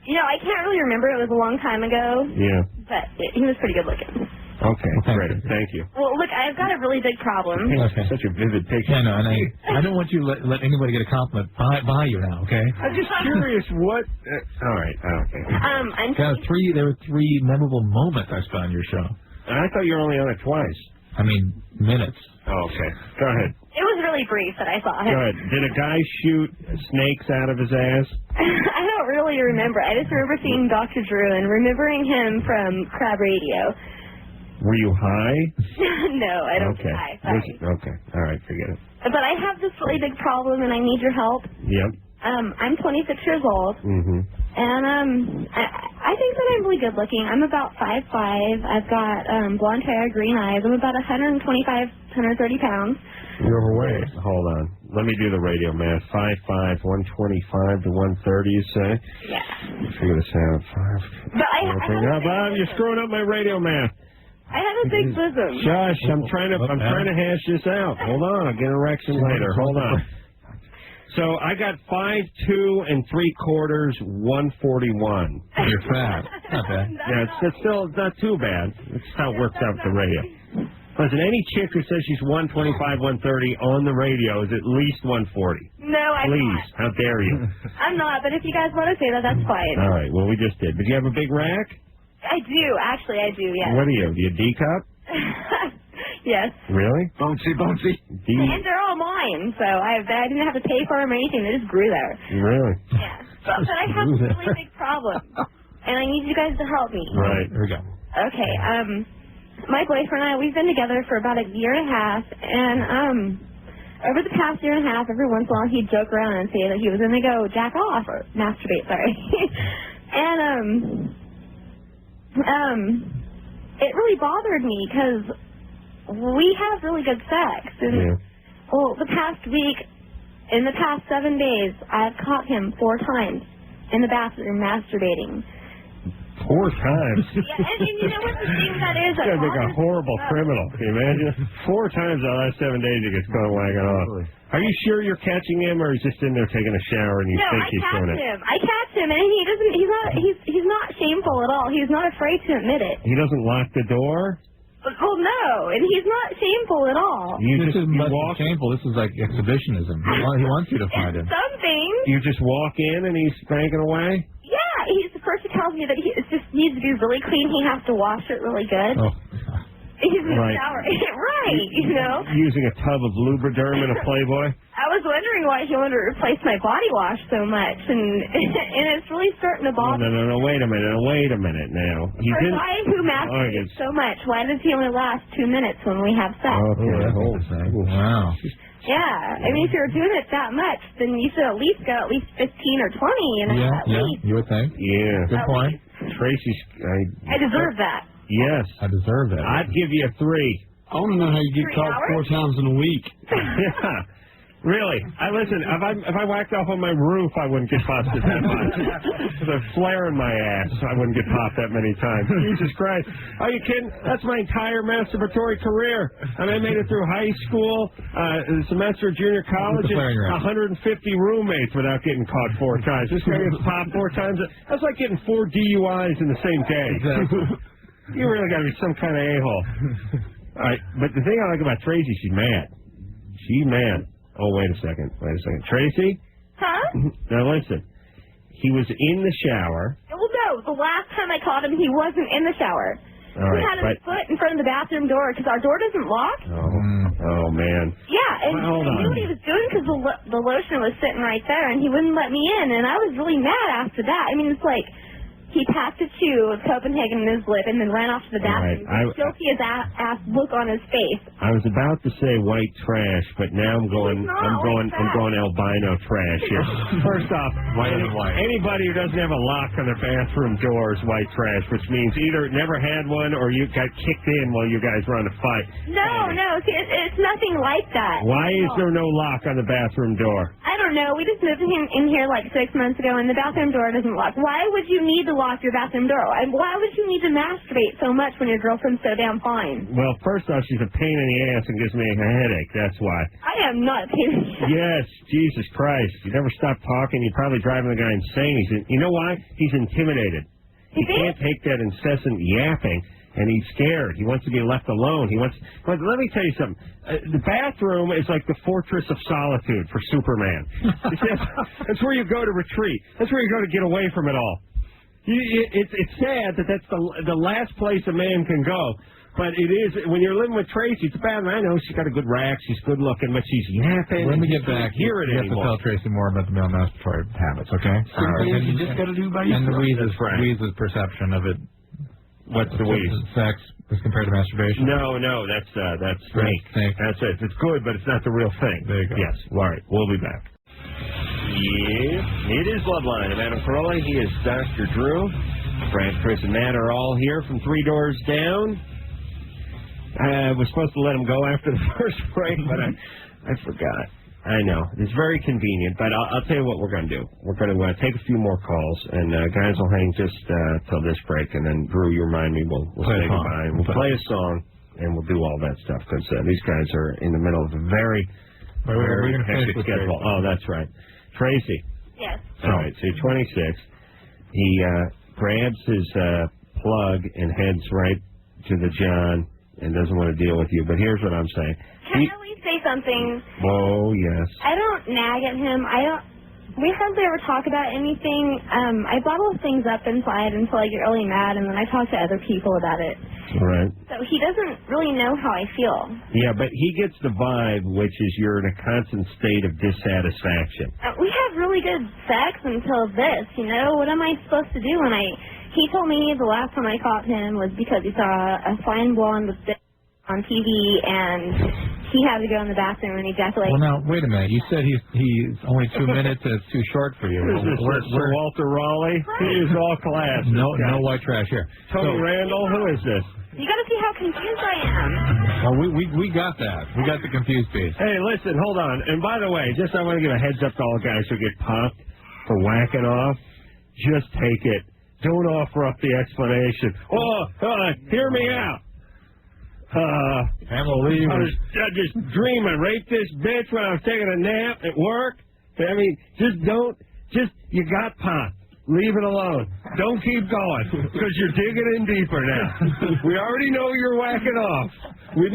You know, I can't really remember. It was a long time ago. Yeah. But he was pretty good looking. Okay, great. Thank you. Well, look, I've got a really big problem. Okay. Such a vivid picture. Yeah, no, and I don't want you to let anybody get a compliment by you now, okay? I'm just curious what... all right, okay. There were three memorable moments I saw on your show. I thought you were only on it twice. I mean, minutes. Oh, okay. Go ahead. It was really brief that I saw him. Go ahead. Did a guy shoot snakes out of his ass? I don't really remember. I just remember seeing Dr. Drew and remembering him from Crab Radio. Were you high? No, I don't get high. Sorry. Okay. All right, forget it. But I have this really big problem, and I need your help. Yep. I'm 26 years old, and I think that I'm really good looking. I'm about 5'5". I've got blonde hair, green eyes. I'm about 125, 130 pounds. You're overweight. Hold on. Let me do the radio math. 5'5", 125 to 130, you say? Yeah. Figure this out. You're screwing up my radio math. I have a big bosom. Shush, I'm trying to hash this out. Hold on, I'll get an erection later. Hold on. So I got 5'2" and 3/4, 141. You're fat. Not bad. Yeah, it's still not too bad. That's how it works out with the radio. Listen, any chick who says she's 125, 130 on the radio is at least 140. No, I'm Please, not. how dare you? I'm not, but if you guys want to say that, that's fine. All right, well, we just did. But you have a big rack? I do, actually, I do, yes. What are you? Do you D-cup? Yes. Really? Bouncy. And they're all mine, so I didn't have to pay for them or anything. They just grew there. Really? Yeah. But I have a really big problem, and I need you guys to help me. Right. Here we go. Okay. My boyfriend and I, we've been together for about a year and a half, and over the past year and a half, every once in a while he'd joke around and say that he was going to go jack off or masturbate. Sorry. And it really bothered me because we have really good sex. And, well, the past week, in the past 7 days, I've caught him 4 times in the bathroom masturbating. 4 times? Yeah, and you know what the thing that is? That's like a horrible criminal. Can you imagine? 4 times in the last 7 days he gets caught wagging off. Are you sure you're catching him, or he's just in there taking a shower and you think he's doing it? No, I catch him, and he doesn't. He's not shameful at all. He's not afraid to admit it. He doesn't lock the door? Well, no, and he's not shameful at all. This isn't much shameful. This is like exhibitionism. He wants you to find him. Something. You just walk in and he's spanking away? Yeah, he's the first who tells me that it just needs to be really clean. He has to wash it really good. Oh. He's in the shower. Right, you know. Using a tub of Lubriderm in a Playboy? I was wondering why he wanted to replace my body wash so much, and it's really starting to bother me. No, wait a minute now. For a guy who masturbates so much, why does he only last 2 minutes when we have sex? Okay, wow. Yeah, I mean, if you're doing it that much, then you should at least go at least 15 or 20, at least. You would think. Yeah. Good point. Tracy's... I deserve that. Yes. I deserve that. I'd give you a 3. I want to know how you get 3 caught hours? 4 times in a week. Yeah. Really? Listen, if I whacked off on my roof, I wouldn't get busted that much. If a flare in my ass, I wouldn't get popped that many times. Jesus Christ. Are you kidding? That's my entire masturbatory career. I mean, I made it through high school, a semester of junior college, and 150 roommates without getting caught 4 times. This guy gets popped 4 times. That's like getting 4 DUIs in the same day. You really got to be some kind of a-hole. All right, but the thing I like about Tracy, she's mad. She's mad. Oh, wait a second. Tracy? Huh? Now, listen. He was in the shower. Well, no. The last time I caught him, he wasn't in the shower. All right, he had his foot in front of the bathroom door because our door doesn't lock. Oh, Oh, man. Yeah, and Well, hold I knew on. what he was doing because the lotion was sitting right there, and he wouldn't let me in, and I was really mad after that. I mean, it's like he packed a chew of Copenhagen in his lip and then ran off to the bathroom. Right. With guilty as ass look on his face. I was about to say white trash, but now I'm going albino trash here. First off, White and white. anybody who doesn't have a lock on their bathroom door is white trash, which means either never had one or you got kicked in while you guys were on a fight. No, see, it's nothing like that. Why is there no lock on the bathroom door? I don't know. We just moved in here like 6 months ago, and the bathroom door doesn't lock. Why would you need to lock your bathroom door? And why would you need to masturbate so much when your girlfriend's so damn fine? Well, first off, she's a pain in the ass and gives me a headache. That's why. I am not a pain in the ass. Yes, Jesus Christ. You never stop talking. You're probably driving the guy insane. You know why? He's intimidated. He can't take that incessant yapping, and he's scared. He wants to be left alone. But let me tell you something. The bathroom is like the fortress of solitude for Superman. That's where you go to retreat. That's where you go to get away from it all. It's sad that that's the last place a man can go. But it is, when you're living with Tracy, it's bad. I know she's got a good rack, she's good looking, but she's yapping. When we get back, hear it you have to tell Tracy more about the male masturbatory habits, okay? You just got to do by and yourself. Louise's perception of it. What's Louise? Sex as compared to masturbation? No, that's snake. That's it. It's good, but it's not the real thing. There you go. Yes. All right. We'll be back. Yeah, it is Loveline. I'm Adam Carolla. He is Dr. Drew. Brad, Chris, and Matt are all here from 3 doors down. I was supposed to let him go after the first break, but I forgot. I know. It's very convenient, but I'll tell you what we're going to do. We're going to take a few more calls, and guys will hang just till this break, and then, Drew, you remind me, we'll say goodbye. We'll play a song, and we'll do all that stuff, because these guys are in the middle of a very hectic schedule. Oh, that's right. Tracy. Yes. All right, so you're 26. He grabs his plug and heads right to the John and doesn't want to deal with you. But here's what I'm saying. Can I at least say something? Oh, yes. I don't nag at him. We hardly ever talk about anything. I bottle things up inside until I get really mad, and then I talk to other people about it. Right. So he doesn't really know how I feel. Yeah, but he gets the vibe, which is you're in a constant state of dissatisfaction. We have really good sex until this, What am I supposed to do when He told me the last time I caught him was because he saw a fine blonde with dick on TV, and he had to go in the bathroom and ejaculate. Well, now, wait a minute. You said he's only 2 minutes and it's too short for you. Sir Walter Raleigh? He is all class. No white trash here. Tony Randall, who is this? You got to see how confused I am. Well, we got that. We got the confused piece. Hey, listen, hold on. And by the way, I want to give a heads up to all guys who get popped for whacking off. Just take it. Don't offer up the explanation. Hear me out. I was just dreaming. Raped this bitch when I was taking a nap at work. I mean, you got popped. Leave it alone. Don't keep going, because you're digging in deeper now. We already know you're whacking off. We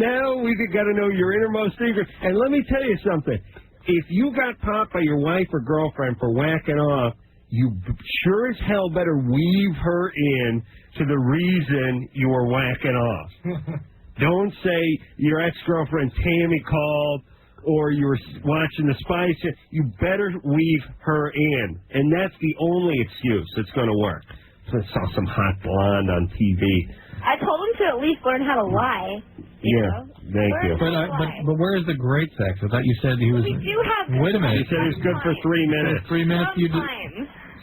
got to know your innermost secret. And let me tell you something. If you got popped by your wife or girlfriend for whacking off, you sure as hell better weave her in to the reason you were whacking off. Don't say your ex-girlfriend Tammy called or you were watching the Spice. You better weave her in. And that's the only excuse that's going to work. So I saw some hot blonde on TV. I told him to at least learn how to lie. Thank you. But where is the great sex? I thought you said he was... We do have good Wait a minute. He said he was good for 3 minutes. 3 minutes?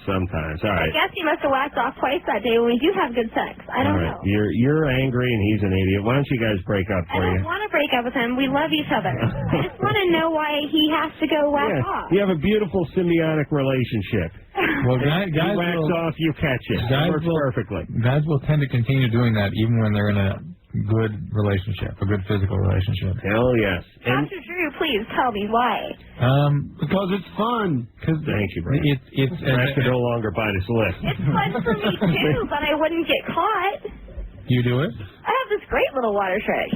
Sometimes. All right. I guess he must have whacked off twice that day when we do have good sex. I don't know. You're angry and he's an idiot. Why don't you guys break up for you? I don't want to break up with him. We love each other. I just want to know why he has to go whack off. You have a beautiful symbiotic relationship. Well, guys he whacks off, you catch it. It works perfectly. Guys will tend to continue doing that even when they're in a good relationship, a good physical relationship. Hell yes. Dr. Drew, please tell me why. Because it's fun. Thank you, Brad. Brad can no longer bite his lip. It's fun for me too, but I wouldn't get caught. You do it? I have this great little water trick.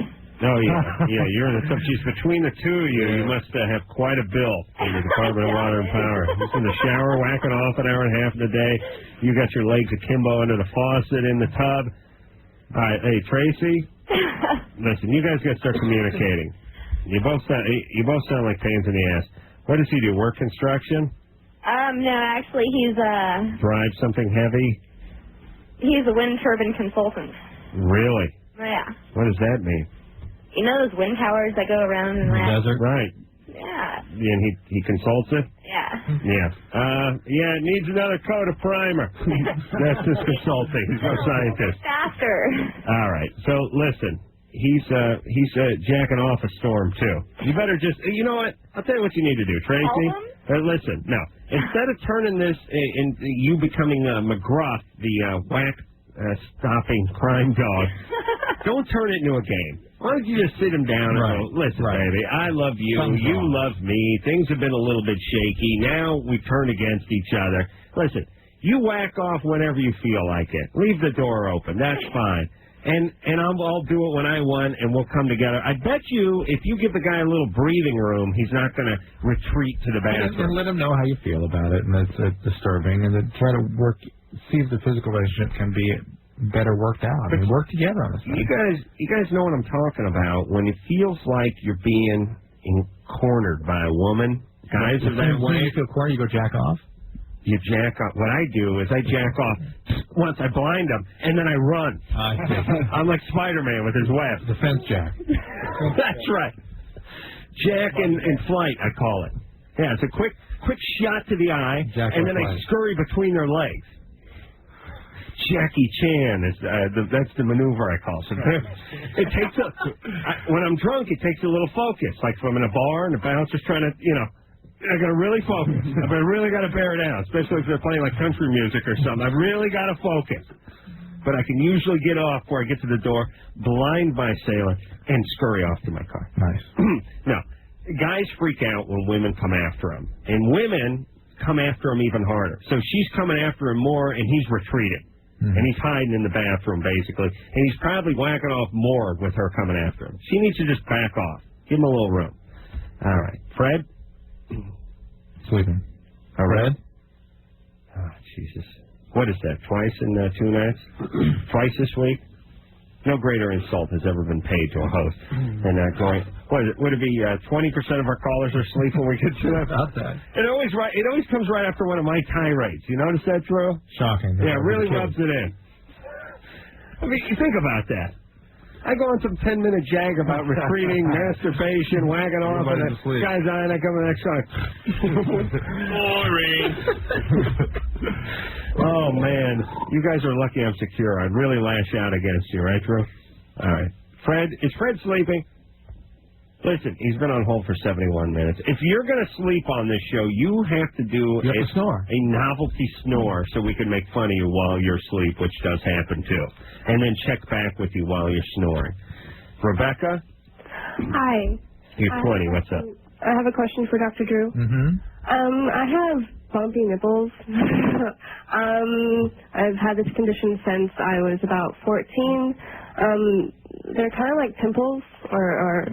Oh, yeah. You're in the she's between the two of you. You must have quite a bill in the Department of Water and Power. He's in the shower, whacking off an hour and a half in a day. You got your legs akimbo under the faucet in the tub. All right, hey, Tracy, listen, you guys got to start communicating. You both sound like pains in the ass. What does he do? Work construction? No, actually, he's Drive something heavy? he's a wind turbine consultant. Really? Yeah. What does that mean? You know those wind towers that go around in the desert? Right. Yeah. And he consults it? Yeah. Yeah. Yeah, it needs another coat of primer. That's his consulting. He's no scientist. Faster. All right. So listen, he's jacking off a storm too. You better just, you know what? I'll tell you what you need to do, Tracy. Listen, no. Instead of turning this in you becoming McGruff, the whack stopping crime dog, don't turn it into a game. Why don't you just sit him down and go, listen, baby, I love you, you love me, things have been a little bit shaky, now we turn against each other. Listen, you whack off whenever you feel like it. Leave the door open, that's fine. And I'll do it when I want, and we'll come together. I bet you, if you give the guy a little breathing room, he's not going to retreat to the bathroom. And let him know how you feel about it, and it's disturbing, and then try to see if the physical relationship can be better worked out. I mean, work together on this. You guys know what I'm talking about. When it feels like you're being cornered by a woman, guys are that way. You feel cornered, you go jack off? You jack off. What I do is I jack off once, I blind them, and then I run. I'm like Spider-Man with his web. Defense jack. That's right. Jack in flight, I call it. Yeah, it's a quick shot to the eye, and then I scurry between their legs. Jackie Chan is that's the maneuver I call. So it takes when I'm drunk, it takes a little focus. Like if I'm in a bar and the bouncer's trying to, I got to really focus. I really got to bear down, especially if they're playing like country music or something. I've really got to focus. But I can usually get off before I get to the door, blind my sailor, and scurry off to my car. Nice. Now, guys freak out when women come after them, and women come after him even harder. So she's coming after him more, and he's retreating. And he's hiding in the bathroom, basically. And he's probably whacking off more with her coming after him. She needs to just back off. Give him a little room. All right. Fred? Sleeping. Fred? Oh, Jesus. What is that, twice in 2 nights? Twice this week? No greater insult has ever been paid to a host than going, what is it, would it be 20% of our callers are asleep when we get to that? About that. It always comes right after one of my tirades. You notice that, Drew? Shocking. Yeah, it really rubs it in. I mean, you think about that. I go on some 10-minute jag about retreating, masturbation, wagging off, and the guy's eye, and I come to the next song. Boring. Oh, man. You guys are lucky I'm secure. I'd really lash out against you, right, Drew? All right. Fred, is Fred sleeping? Listen, he's been on hold for 71 minutes. If you're going to sleep on this show, you have to do a novelty snore so we can make fun of you while you're asleep, which does happen, too. And then check back with you while you're snoring. Rebecca? Hi. You're 20. What's up? I have a question for Dr. Drew. I have bumpy nipples. I've had this condition since I was about 14. They're kind of like pimples or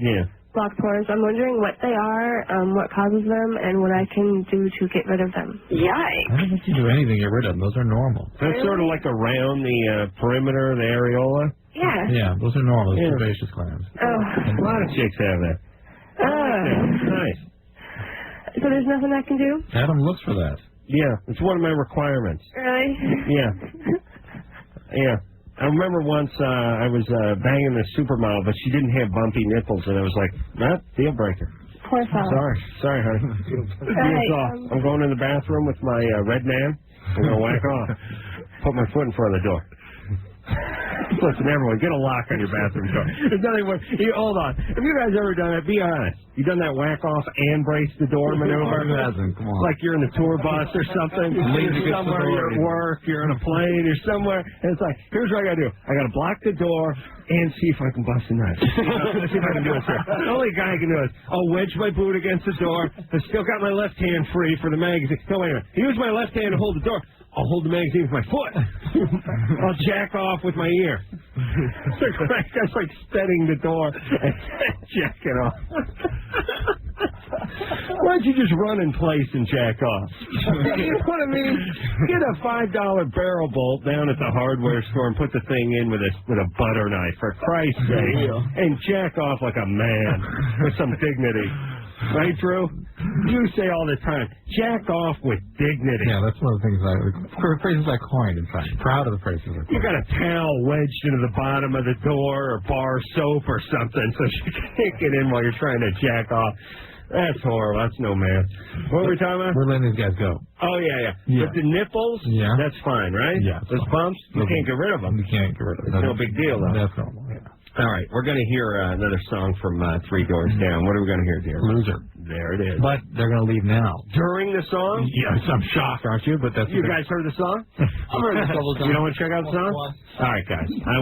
block pores. I'm wondering what they are, what causes them, and what I can do to get rid of them. Yikes. I don't think you do anything to get rid of them. Those are normal. That's sort of like around the perimeter of the areola? Yeah. Yeah, those are normal. Those are sebaceous glands. Oh. A lot of chicks have that. Nice. So there's nothing I can do? Adam looks for that. Yeah, it's one of my requirements. Really? Yeah. Yeah. I remember once I was banging this supermodel, but she didn't have bumpy nipples, and I was like, deal breaker. Poor fellow. Sorry, honey. Deal's off. I'm going in the bathroom with my red man. I'm going to whack off. Put my foot in front of the door. Listen, everyone, get a lock on your bathroom door. There's nothing worse. Hold on. Have you guys ever done that? Be honest. You done that whack off and brace the door maneuver? Come on. Like you're in a tour bus or something. You're somewhere, you're at work, you're on a plane, you're somewhere, and it's like, here's what I gotta do. I gotta block the door and see if I can bust a nut. Let's see if I can do it here. The only guy I can do is I'll wedge my boot against the door. I still got my left hand free for the magazine. No, wait a minute. Use my left hand to hold the door. I'll hold the magazine with my foot. I'll jack off with my ear. That's like steadying the door and jacking off. Why don't you just run in place and jack off? You know what I mean? Get a $5 barrel bolt down at the hardware store and put the thing in with a butter knife, for Christ's sake, and jack off like a man with some dignity. Right, Drew? You say all the time, jack off with dignity. Yeah, that's one of the things phrases I coined, in fact. Proud of the phrases I coined. You got a towel wedged into the bottom of the door or bar soap or something so you can't get in while you're trying to jack off. That's horrible. That's no man. What were we talking about? We're letting these guys go. Oh, yeah. But the nipples, that's fine, right? Yeah. Those bumps, you can't get rid of them. You can't get rid of them. It's no big deal, though. That's normal, yeah. All right, we're going to hear another song from Three Doors Down. What are we going to hear, dear? Loser. There it is. But they're going to leave now. During the song? Yes, I'm shocked, aren't you? But that's you guys heard the song? I've heard it a couple of times. You don't want to check out the song? All right, guys. I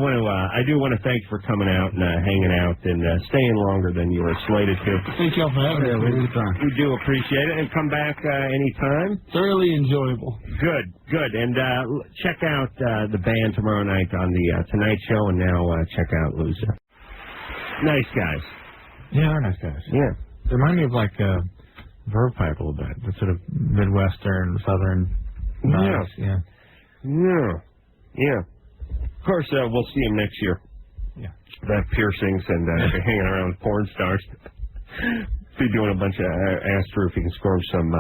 do want to thank you for coming out and hanging out and staying longer than you were slated to. Thank y'all for having me. We do appreciate it. And come back anytime. Thoroughly enjoyable. Good. And check out the band tomorrow night on the Tonight Show, and now check out Loser. Nice guys. Yeah, they're nice guys. Yeah. They remind me of like Verve Pipe a little bit. The sort of Midwestern, Southern vibes. Yeah. Of course, we'll see them next year. Yeah. They have piercings and hanging around with porn stars. Be doing a bunch of ass roofing, score some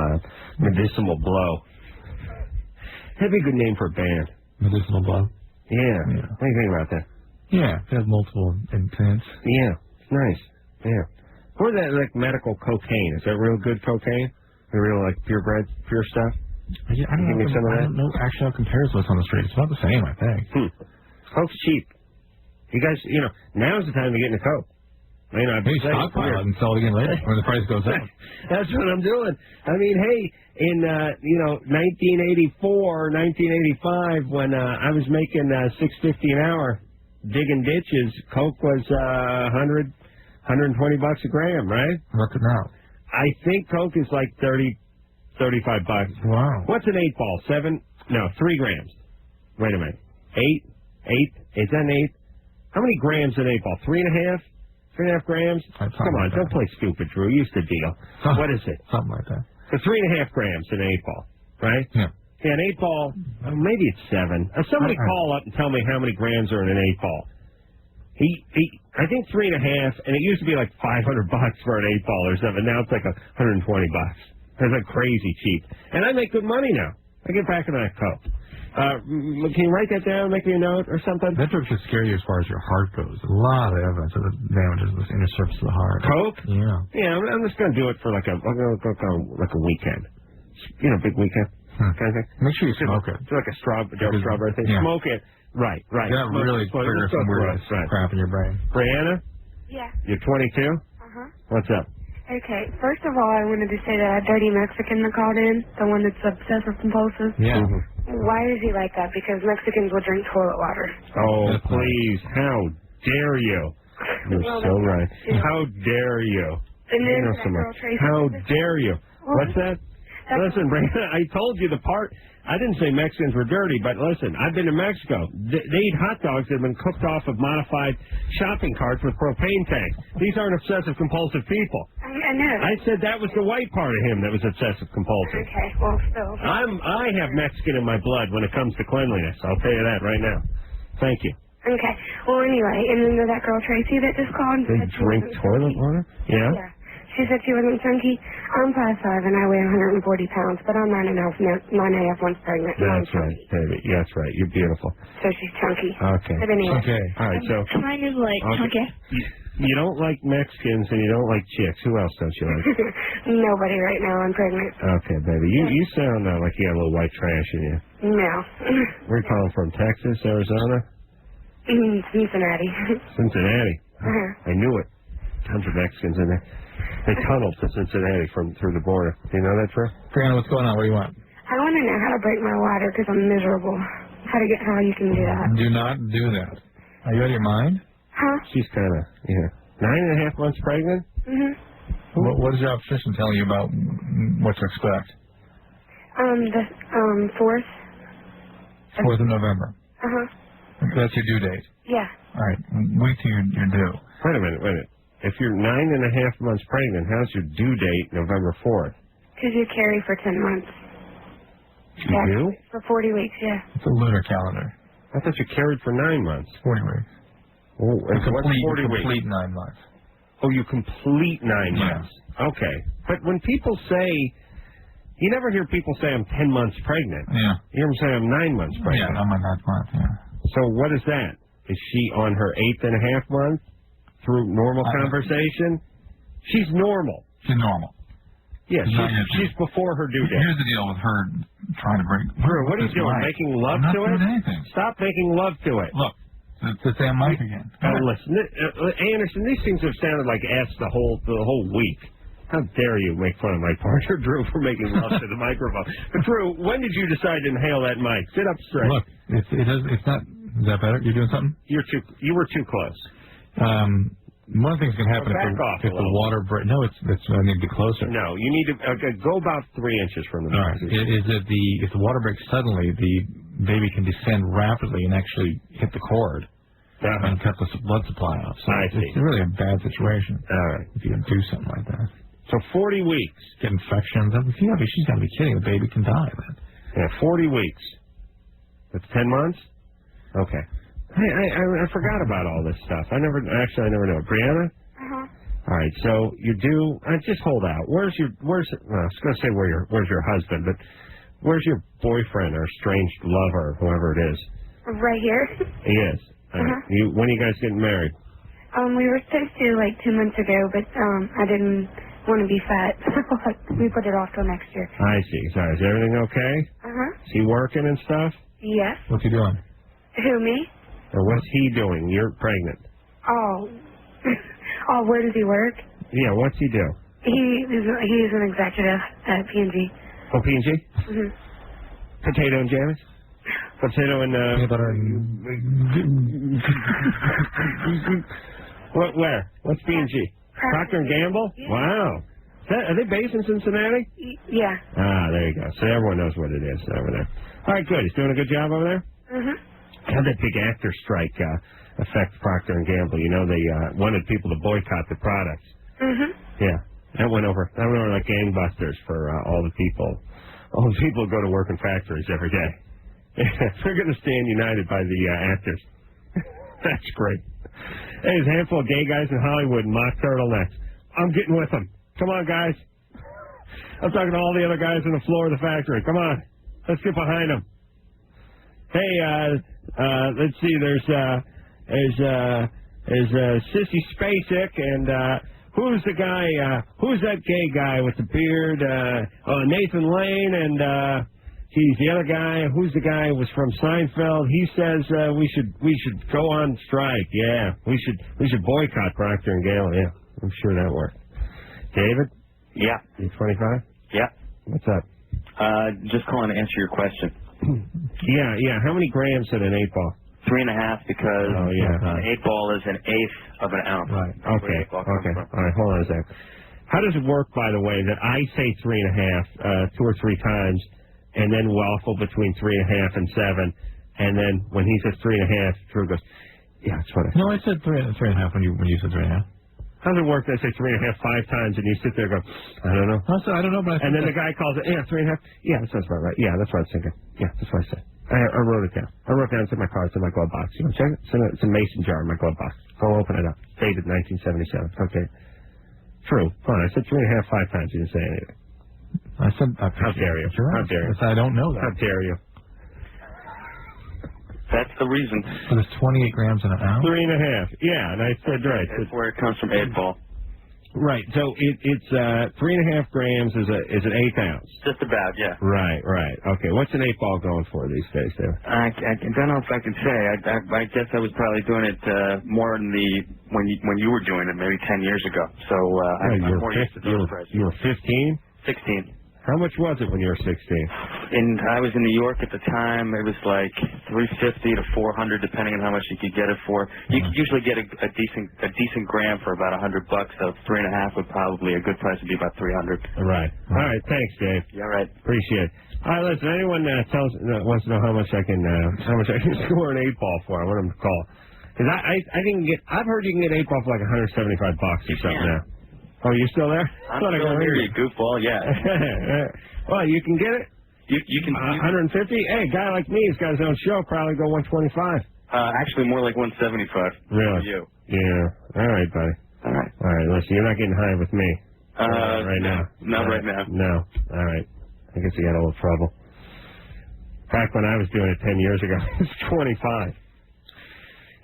medicinal blow. That'd be a good name for a band. Medicinal blow. Yeah. What do you think about that? Yeah, it has multiple intents. Yeah, it's nice. Yeah. Or that like medical cocaine. Is that real good cocaine? The real like purebred, pure stuff? I don't know actually how it compares to what's on the street. It's about the same, I think. Coke's cheap. You guys, now's the time to get into coke. Maybe stockpile it and sell it again later when the price goes up. That's what I'm doing. I mean, hey, in 1984, 1985, when I was making $6.50 an hour digging ditches, coke was $100, $120 a gram, right? What's it now? I think coke is like $30, $35. Wow. What's an 8-ball? 3 grams. Wait a minute. 8? Is that an 8? How many grams an 8-ball? 3.5? 3.5 grams? Come on, don't play stupid, Drew. Use the deal. What is it? Something like that. So 3.5 grams in an 8-ball, right? Yeah. Yeah, an 8-ball, maybe it's 7. Somebody call up and tell me how many grams are in an 8-ball. I think 3.5, and it used to be like $500 for an 8-ball or something. Now it's like $120. That's like crazy cheap. And I make good money now. I get back in that coke. Can you write that down, make me a note or something? That drug should scare you as far as your heart goes. A lot of evidence of it damages the inner surface of the heart. Coke? Yeah. Yeah, I'm just going to do it for like a weekend. Big weekend kind of thing. Make sure you smoke it. It's like a strawberry thing. Yeah. Smoke it. Right. That really triggers some weird crap in your brain. Brianna? Yeah. You're 22? Uh-huh. What's up? Okay, first of all, I wanted to say that dirty Mexican that called in, the one that's obsessive compulsive. Yeah. Why is he like that? Because Mexicans will drink toilet water. Oh, please. How dare you? You're so right. How dare you? And then that girl Tracy. How dare you? What's that? Listen, Brianna, I told you the part. I didn't say Mexicans were dirty, but listen, I've been to Mexico. They eat hot dogs that have been cooked off of modified shopping carts with propane tanks. These aren't obsessive-compulsive people. I know. I said that was the white part of him that was obsessive-compulsive. Okay, well, still. I have Mexican in my blood when it comes to cleanliness. I'll tell you that right now. Thank you. Okay. Well, anyway, and then that girl Tracy that just called. They drink toilet water? Yeah? Yeah. She said she wasn't chunky. I'm 5'5" and I weigh 140 pounds, but I'm 9.5 months pregnant. That's right, baby. That's right. You're beautiful. So she's chunky. Okay. But anyway. Okay. All right, so. Kind of like chunky. You don't like Mexicans and you don't like chicks. Who else don't you like? Nobody right now. I'm pregnant. Okay, baby. You sound like you got a little white trash in you. No. Where are you calling from? Texas, Arizona? Cincinnati. Cincinnati. Uh-huh. I knew it. Tons of Mexicans in there. They tunneled to Cincinnati through the border. Do you know that, Trey? Brianna, what's going on? What do you want? I want to know how to break my water because I'm miserable. How you can do that? Do not do that. Are you out of your mind? Huh? She's kind of, 9.5 months pregnant? Mm-hmm. What is your obstetrician telling you about what to expect? The 4th. 4th of November. Uh-huh. That's your due date? Yeah. All right. Wait till you're due. Wait a minute. if you're 9.5 months pregnant, how's your due date November 4th? Because you carry for 10 months. You do? For 40 weeks, yeah. It's a lunar calendar. I thought you carried for 9 months. 40 weeks. Oh, and what's 40 weeks? Complete 9 months. Oh, you complete 9 months. Okay. But when people say, you never hear people say I'm 10 months pregnant. Yeah. You hear them say I'm 9 months pregnant. Yeah, I'm on 9 months, yeah. So what is that? Is she on her 8.5 month through normal conversation? She's normal. She's normal. Yeah, she's before her due date. Here's the deal with her trying to bring... Drew, what are you doing? Making love to it? I'm not doing anything. Stop making love to it. Look, it's Sam Mike again. Listen, Anderson, these things have sounded like S the whole week. How dare you make fun of my partner, Drew, for making love to the microphone. But, Drew, when did you decide to inhale that mic? Sit up straight. Look, it's not... Is that better? You're doing something? You were too close. One thing that's going to happen if the water breaks. No, I need to get closer. No, you need to go about 3 inches from the mic. All right. Is that if the water breaks suddenly, the baby can descend rapidly and actually hit the cord and cut the blood supply off. So it's really a bad situation. All right. If you can do something like that. So 40 weeks. Get infections. She's got to be kidding. The baby can die then. Yeah, 40 weeks. That's 10 months? Okay. I forgot about all this stuff. I never know. Brianna? Uh-huh. All right, so you do, just hold out. I was going to say where's your husband, but where's your boyfriend or estranged lover, whoever it is? Right here. He is. All right. When are you guys getting married? We were supposed to like 2 months ago, but I didn't want to be fat, so we put it off till next year. I see. Sorry, is everything okay? Uh-huh. Is he working and stuff? Yes. What's he doing? Who, me? Or what's he doing? You're pregnant. Oh. Oh, where does he work? Yeah, what's he do? He's an executive at P&G. Oh, P&G? Mm-hmm. Potato and jams? Potato and... peanut butter Where? What's P&G? Procter & Gamble? Yeah. Wow. Are they based in Cincinnati? Yeah. Ah, there you go. So everyone knows what it is over there. All right, good. He's doing a good job over there? Mm-hmm. How did that big actor strike affect Procter & Gamble? You know, they wanted people to boycott the products. Mm-hmm. Yeah. That went over like gangbusters for all the people. All the people who go to work in factories every day. They're going to stand united by the actors. That's great. Hey, there's a handful of gay guys in Hollywood in mock turtlenecks. I'm getting with them. Come on, guys. I'm talking to all the other guys on the floor of the factory. Come on. Let's get behind them. Hey, let's see. There's Sissy Spacek, and who's the guy? Who's that gay guy with the beard? Nathan Lane, and he's the other guy. Who's the guy who was from Seinfeld? He says we should go on strike. Yeah, we should boycott Procter & Gamble. Yeah, I'm sure that worked. David? Yeah. You 25? Yeah. What's up? Just calling to answer your question. Yeah. How many grams in an 8-ball? 3.5 because an 8-ball is an eighth of an ounce. Right. Okay. All right. Hold on a sec. How does it work, by the way, that I say 3.5 2 or 3 times, and then waffle between 3.5 and 7, and then when he says 3.5, Drew goes, yeah, that's what I said. No, I said 3.5 when you said 3.5. How does it work that I say 3.5 5 times, and you sit there and go, I don't know. I don't know, but and then the guy calls it, 3.5. Yeah, that sounds about right. Yeah, that's what I was thinking. Yeah, that's what I said. I wrote it down. It's in my car. It's in my glove box. You want to check it? It's a mason jar in my glove box. Go open it up. Dated 1977. Okay. True. Fine. I said 3.5 5 times. You didn't say anything. I said, how dare you? How dare you? I don't know that. How dare you? That's the reason. So there's 28 grams in an ounce? 3.5. Yeah, and I said right. That's where it comes from, 8-ball. Right. So it's 3.5 grams is an 1/8 ounce. Just about, yeah. Right. Okay. What's an 8-ball going for these days, there? I don't know if I can say. I guess I was probably doing it more in when you were doing it, maybe 10 years ago. So I'm more used to those prices. You were 15? 16. How much was it when you were 16? And I was in New York at the time. It was like $350 to $400, depending on how much you could get it for. You could usually get a decent gram for about $100. So 3.5 would probably a good price would be about $300. Right. All right. Thanks, Dave. Yeah. Right. Appreciate it. All right. Listen. Anyone wants to know how much I can score an 8-ball for? I want them to call Because I've heard you can get 8 ball for like $175 or something now. Oh, you still there? I'm still here, you goofball. Yeah. Well, you can get it. You can 150. Hey, a guy like me who's got his own show probably go 125. Actually, more like 175. Really? For you. Yeah. All right, buddy. All right. All right. Listen, you're not getting high with me. Right now. Not right now. No. All right. I guess you got a little trouble. Back when I was doing it 10 years ago, it was 25.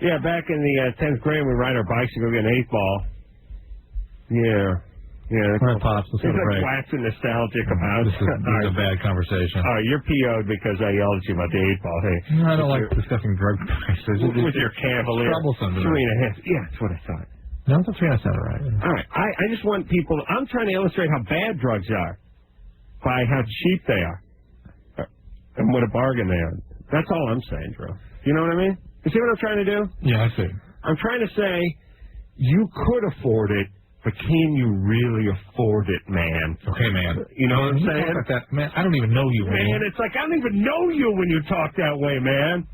Yeah, back in the 10th grade, we ride our bikes to go get an 8 ball. Yeah. All right, Pops, let's have a break. Waxing nostalgic about This is a bad conversation. All right, you're PO'd because I yelled at you about the 8 ball. Hey, No, I don't like discussing drug prices. With your Cavalier. It's troublesome. 3.5. Yeah, that's what I thought. No, that's 3.5, right? All right, I just want people. I'm trying to illustrate how bad drugs are by how cheap they are and what a bargain they are. That's all I'm saying, Drew. You know what I mean? You see what I'm trying to do? Yeah, I see. I'm trying to say you could afford it. But can you really afford it, man? Okay, man. You know what I'm saying? Talk like that, man, I don't even know you, man. Man, it's like I don't even know you when you talk that way, man.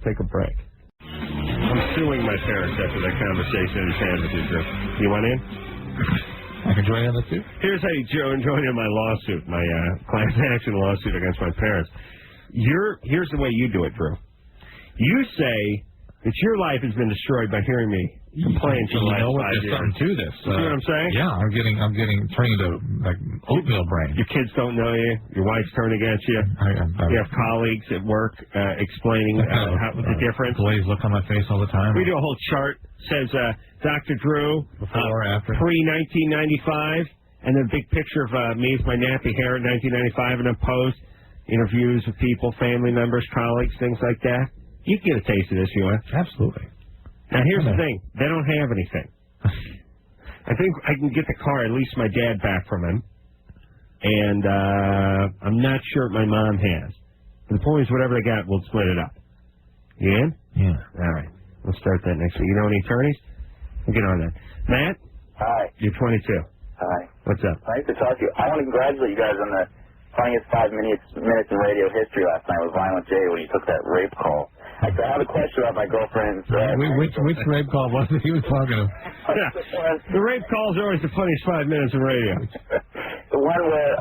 Take a break. I'm suing my parents after that conversation I just had with you, Drew. You want in? I can join in on that too? Here's how you join in my lawsuit, my class action lawsuit against my parents. Here's the way you do it, Drew. You say that your life has been destroyed by hearing me complain for the last 5 years. There's something to this. You see what I'm saying? Yeah, I'm getting turning into like oatmeal brain. Your kids don't know you. Your wife's turned against you. You have colleagues at work explaining the difference. Glazed look on my face all the time. We do a whole chart. Says Dr. Drew before or after pre-1995, and then a big picture of me with my nappy hair in 1995, and then post interviews with people, family members, colleagues, things like that. You can get a taste of this if you want. Absolutely. Now, here's the thing. They don't have anything. I think I can get the car, at least my dad, back from him. And I'm not sure what my mom has. The point is, whatever they got, we'll split it up. You in? Yeah. All right. We'll start that next week. You know any attorneys? We'll get on that. Matt? Hi. You're 22. Hi. What's up? Nice to talk to you. I want to congratulate you guys on the funniest 5 minutes in radio history last night with Violent J when you took that rape call. I have a question about my girlfriend. Which rape call was it he was talking to? The rape calls are always the funniest 5 minutes of radio. The one where,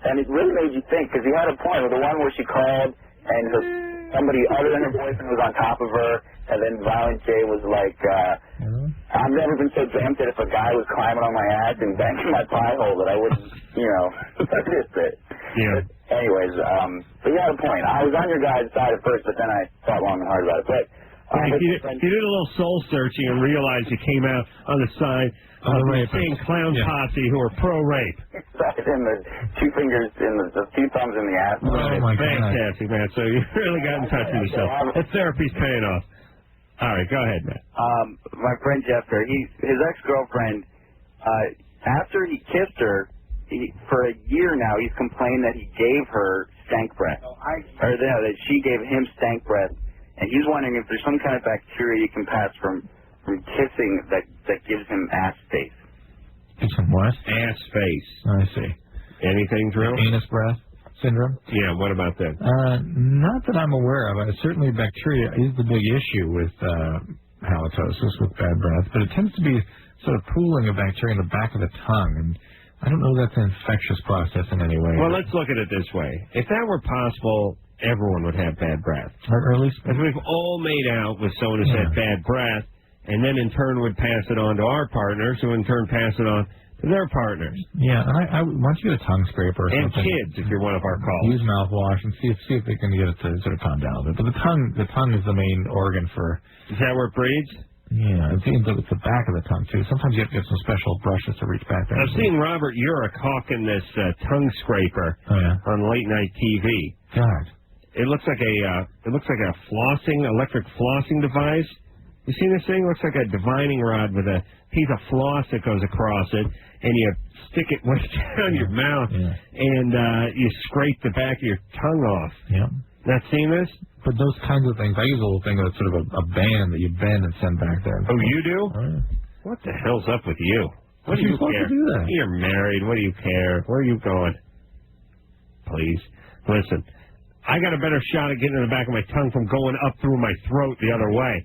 and it really made you think, because you had a point with the one where she called and somebody other than her boyfriend was on top of her, and then Violent J was like, I've never been so tempted if a guy was climbing on my ass and banging my pie hole that I wouldn't, notice it. Yeah. But anyways, but you had a point. I was on your guys' side at first, but then I thought long and hard about it. But you did a little soul searching and realized you came out on the side of the same clown posse who are pro-rape. And the 2 fingers in the 2 thumbs in the ass. Oh, my fantastic, man. So you really got in touch with yourself. That therapy's paying off. All right, go ahead, Matt. My friend Jeff, his ex-girlfriend, after he kissed her, for a year now, he's complained that he gave her stank breath. That she gave him stank breath. And he's wondering if there's some kind of bacteria you can pass from kissing that gives him ass space. Some what? Ass space. I see. Anything, Drew? Anus breath syndrome? Yeah, what about that? Not that I'm aware of. Certainly bacteria is the big issue with halitosis, with bad breath. But it tends to be sort of pooling of bacteria in the back of the tongue. And I don't know that's an infectious process in any way. Well, let's look at it this way. If that were possible, everyone would have bad breath. Or at least if we've all made out with someone who's had bad breath, and then in turn would pass it on to our partners, who in turn pass it on to their partners. Yeah, and I want you to get a tongue scraper or and something. And kids, if you're one of our callers. Use mouthwash and see if they can get it to sort of calm down a bit. But the tongue is the main organ for... Is that where it breeds? Yeah, it's the back of the tongue, too. Sometimes you have to get some special brushes to reach back there. I've seen Robert Urich hawking this tongue scraper on late-night TV. God. It looks like a electric flossing device. You seen this thing? It looks like a divining rod with a piece of floss that goes across it, and you stick it way down your mouth, and you scrape the back of your tongue off. Yeah. Not seen this? But those kinds of things, I use a little thing that's sort of a band that you bend and send back there. Oh, you do? Oh, yeah. What the hell's up with you? What do you supposed care? To do that? You're married. What do you care? Where are you going? Please. Listen, I got a better shot at getting in the back of my tongue from going up through my throat the other way.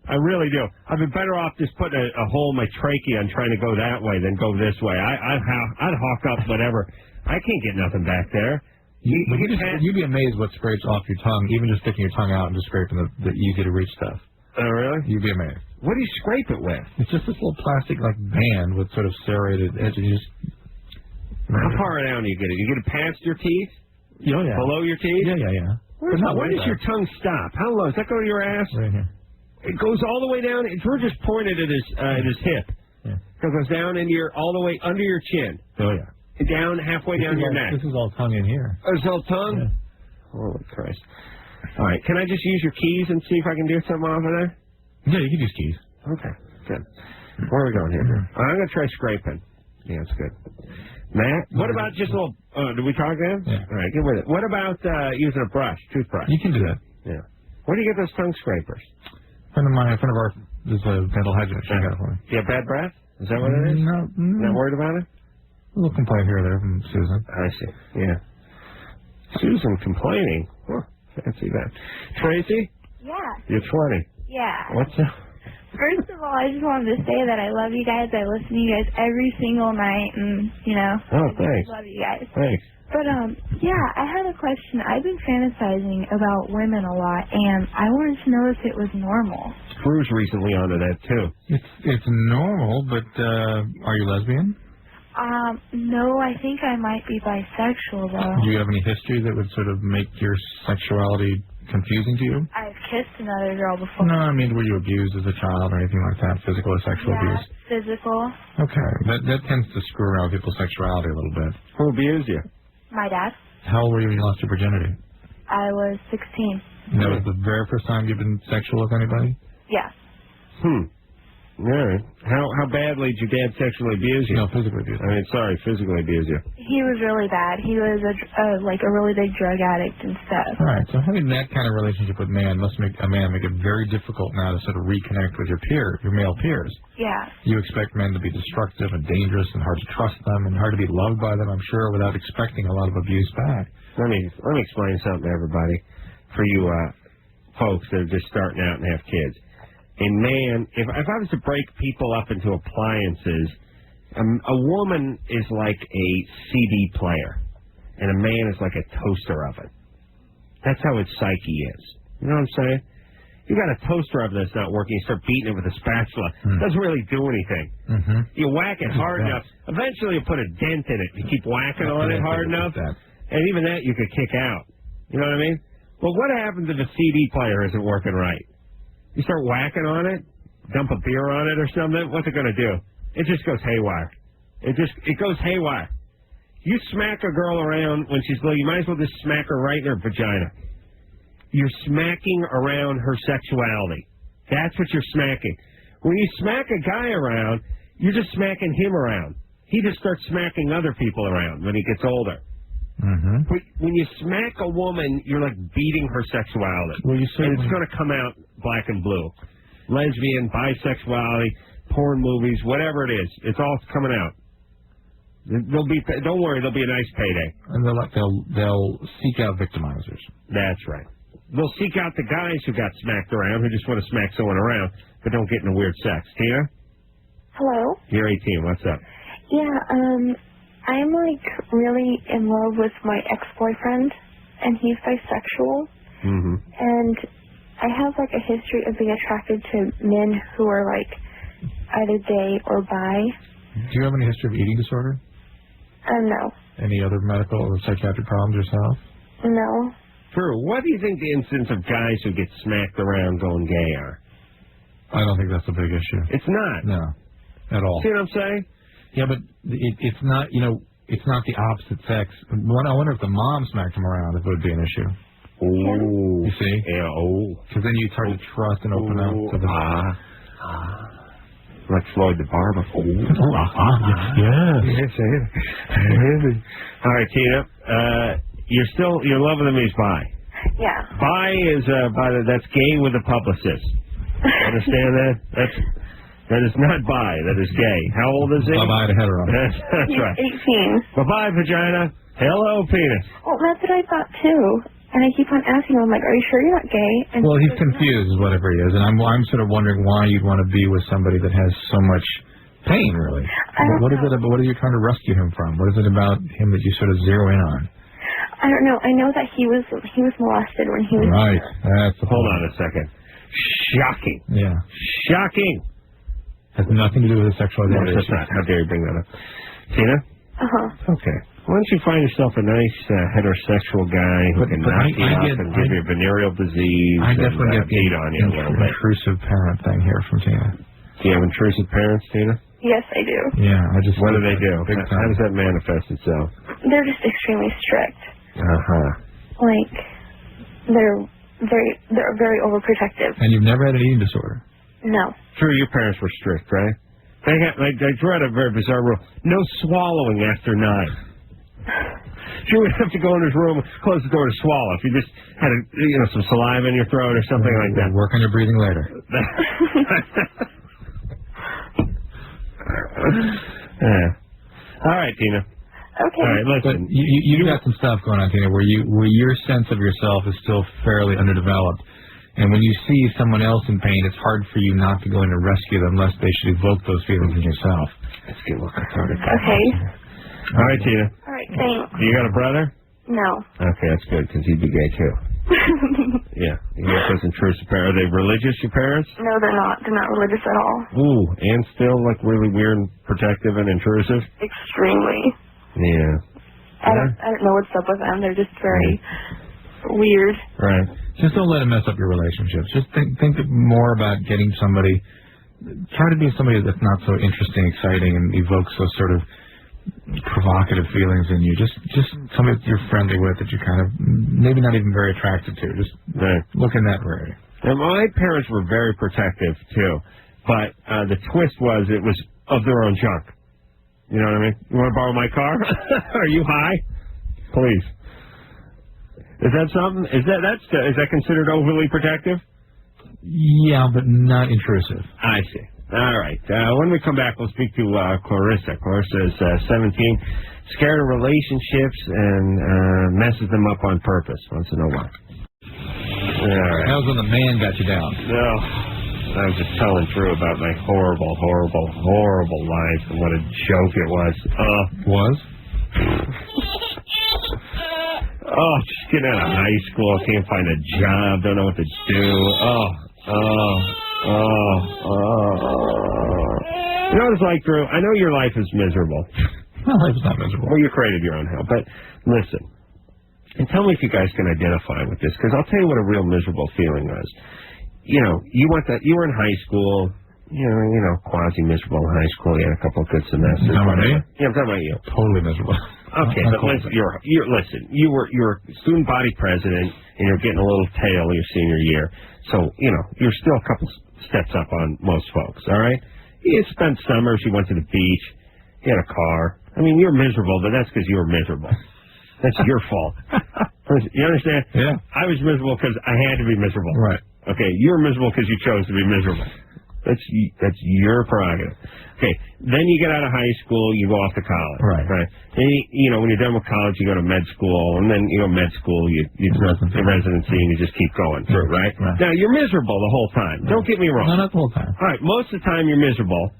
I really do. I'd be better off just putting a hole in my trachea and trying to go that way than go this way. I'd hawk up whatever. I can't get nothing back there. You'd be amazed what scrapes off your tongue, even just sticking your tongue out and just scraping the easy-to-reach stuff. Oh, really? You'd be amazed. What do you scrape it with? It's just this little plastic, like, band with sort of serrated edges. You just... How far down do you get it? You get it past your teeth? Oh, yeah. Below your teeth? Yeah. Where does your tongue stop? How low? Does that go to your ass? Right here. It goes all the way down. We're just pointed at his hip. Yeah. So it goes down into all the way under your chin. Oh, yeah. Down, halfway down your neck. This is all tongue in here. Oh, it's all tongue? Yeah. Holy Christ. All right, can I just use your keys and see if I can do something off of there? Yeah, you can use keys. Okay, good. Where are we going here? I'm going to try scraping. Yeah, that's good. Matt, what about just a little... did we talk then? Yeah. All right, get with it. What about using a toothbrush? You can do that. Yeah. Where do you get those tongue scrapers? A friend of ours, there's a dental hygienist. She got it for me. Do you have bad breath? Is that what it is? No. Not worried about it? A little complaint here or there from Susan. I see. Yeah. Susan complaining. Huh, fancy that. Tracy? Yeah. You're 20. Yeah. What's up? First of all, I just wanted to say that I love you guys. I listen to you guys every single night, and, Oh, thanks. I love you guys. Thanks. But, yeah, I had a question. I've been fantasizing about women a lot, and I wanted to know if it was normal. Drew's recently onto that, too. It's normal, but are you lesbian? No, I think I might be bisexual, though. Do you have any history that would sort of make your sexuality confusing to you? I've kissed another girl before. No, I mean, were you abused as a child or anything like that, physical or sexual abuse? Physical. Okay, that tends to screw around with people's sexuality a little bit. Who abused you? My dad. How old were you when you lost your virginity? I was 16. And that was the very first time you've been sexual with anybody? Yeah. All right. How badly did your dad sexually abuse you? No, physically abuse you. Physically abuse you. He was really bad. He was a really big drug addict and stuff. All right, so having that kind of relationship with man must make it very difficult now to sort of reconnect with your male peers. Yeah. You expect men to be destructive and dangerous and hard to trust them and hard to be loved by them, I'm sure, without expecting a lot of abuse back. Let me explain something to everybody. For you folks that are just starting out and have kids. And man, if I was to break people up into appliances, a woman is like a CD player, and a man is like a toaster oven. That's how its psyche is. You know what I'm saying? You got a toaster oven that's not working, you start beating it with a spatula. It doesn't really do anything. Mm-hmm. You whack it hard enough, eventually you put a dent in it. You keep whacking on it hard enough, and even that you could kick out. You know what I mean? But what happens if a CD player isn't working right? You start whacking on it, dump a beer on it or something, what's it going to do? It just goes haywire. It goes haywire. You smack a girl around when she's little, you might as well just smack her right in her vagina. You're smacking around her sexuality. That's what you're smacking. When you smack a guy around, you're just smacking him around. He just starts smacking other people around when he gets older. Mm-hmm. But when you smack a woman, you're like beating her sexuality. Well, and it's going to come out black and blue. Lesbian, bisexuality, porn movies, whatever it is, it's all coming out. Don't worry, there'll be a nice payday. And they'll seek out victimizers. That's right. They'll seek out the guys who got smacked around, who just want to smack someone around, but don't get into weird sex. Tina? Hello? You're 18. What's up? Yeah, I'm really in love with my ex-boyfriend, and he's bisexual. Mm-hmm. And I have a history of being attracted to men who are either gay or bi. Do you have any history of eating disorder? No. Any other medical or psychiatric problems yourself? No. Drew, what do you think the incidence of guys who get smacked around going gay are? I don't think that's a big issue. It's not. No, at all. See what I'm saying? Yeah, but it's not, it's not the opposite sex. I wonder if the mom smacked him around, if it would be an issue. Ooh. You see? Yeah, Because then it's hard to trust and open up to the... Like Floyd the Barber. Yes. All right, Tina. You're loving him, he's bi. Yeah. Bi is, that's gay with a publicist. Understand that? That is not bi, that is gay. How old is he? Bye-bye to hetero. That's right. He's 18. Bye-bye, vagina. Hello, penis. Well, that's what I thought, too. And I keep on asking him, I'm like, are you sure you're not gay? And Well, he's confused, whatever he is, and I'm sort of wondering why you'd want to be with somebody that has so much pain, really. What is it about? What are you trying to rescue him from? What is it about him that you sort of zero in on? I don't know. I know that he was molested when he was right. Hold on a second. Shocking. Yeah. Shocking. Has nothing to do with his sexual No, identity. it's not. How dare you bring that up? Tina? Okay. Why don't you find yourself a nice heterosexual guy who can knock you up and give you a venereal disease I definitely get beat on you a little bit. Intrusive parent thing here from Tina. Do you have intrusive parents, Tina? Yes, I do. Yeah, I just. What do they do? Big How does that manifest itself? They're just extremely strict. Uh-huh. They're very overprotective. And you've never had an eating disorder? No. True, your parents were strict, right? They drew out a very bizarre rule. No swallowing after 9. You would have to go in his room, close the door to swallow. If you just had some saliva in your throat or something like that. Work on your breathing later. All right, Tina. Okay. All right, listen. But you got some stuff going on, Tina, where your sense of yourself is still fairly underdeveloped. And when you see someone else in pain, it's hard for you not to go in and rescue them, lest they should evoke those feelings in yourself. Let's get a look at it. Okay. All right, Tina. All right, thanks. You got a brother? No. Okay, that's good, because he'd be gay, too. Yeah. You got those intrusive parents. Are they religious, your parents? No, they're not. They're not religious at all. Ooh, and still, really weird and protective and intrusive? Extremely. Yeah. I don't know what's up with them. They're just very weird. Right. Just don't let it mess up your relationships. Just think more about getting somebody. Try to be somebody that's not so interesting, exciting, and evokes those sort of provocative feelings in you. Just somebody that you're friendly with, that you're kind of maybe not even very attracted to. Just look in that area. And my parents were very protective too, but the twist was it was of their own junk. You know what I mean? You want to borrow my car? Are you high? Please. Is that something? Is that considered overly protective? Yeah, but not intrusive. I see. All right. When we come back, we'll speak to Clarissa. Clarissa is 17, scared of relationships, and messes them up on purpose. Wants to know why. All right. That was when the man got you down. No. I was just telling Drew about my horrible, horrible, horrible life and what a joke it was. Was? Just getting out of high school, can't find a job, don't know what to do. You know what it's like, Drew? I know your life is miserable. My life's not miserable. Well, you created your own hell. But listen, and tell me if you guys can identify with this, because I'll tell you what a real miserable feeling was. You were in high school, quasi-miserable in high school. You had a couple of good semesters. You talking about me? Yeah, I'm talking about you. Totally miserable. Okay, but listen, you were student body president, and you're getting a little tail your senior year. So, you're still a couple steps up on most folks, all right? You spent summers, you went to the beach, you had a car. I mean, you're miserable, but that's because you were miserable. That's your fault. You understand? Yeah. I was miserable because I had to be miserable. Right. Okay, you're miserable because you chose to be miserable. That's your prerogative. Okay, then you get out of high school, you go off to college. Right. Then when you're done with college, you go to med school, and then you go to med school, you do residency, and you just keep going through, right? Now, you're miserable the whole time. Don't get me wrong. No, not the whole time. All right, most of the time you're miserable,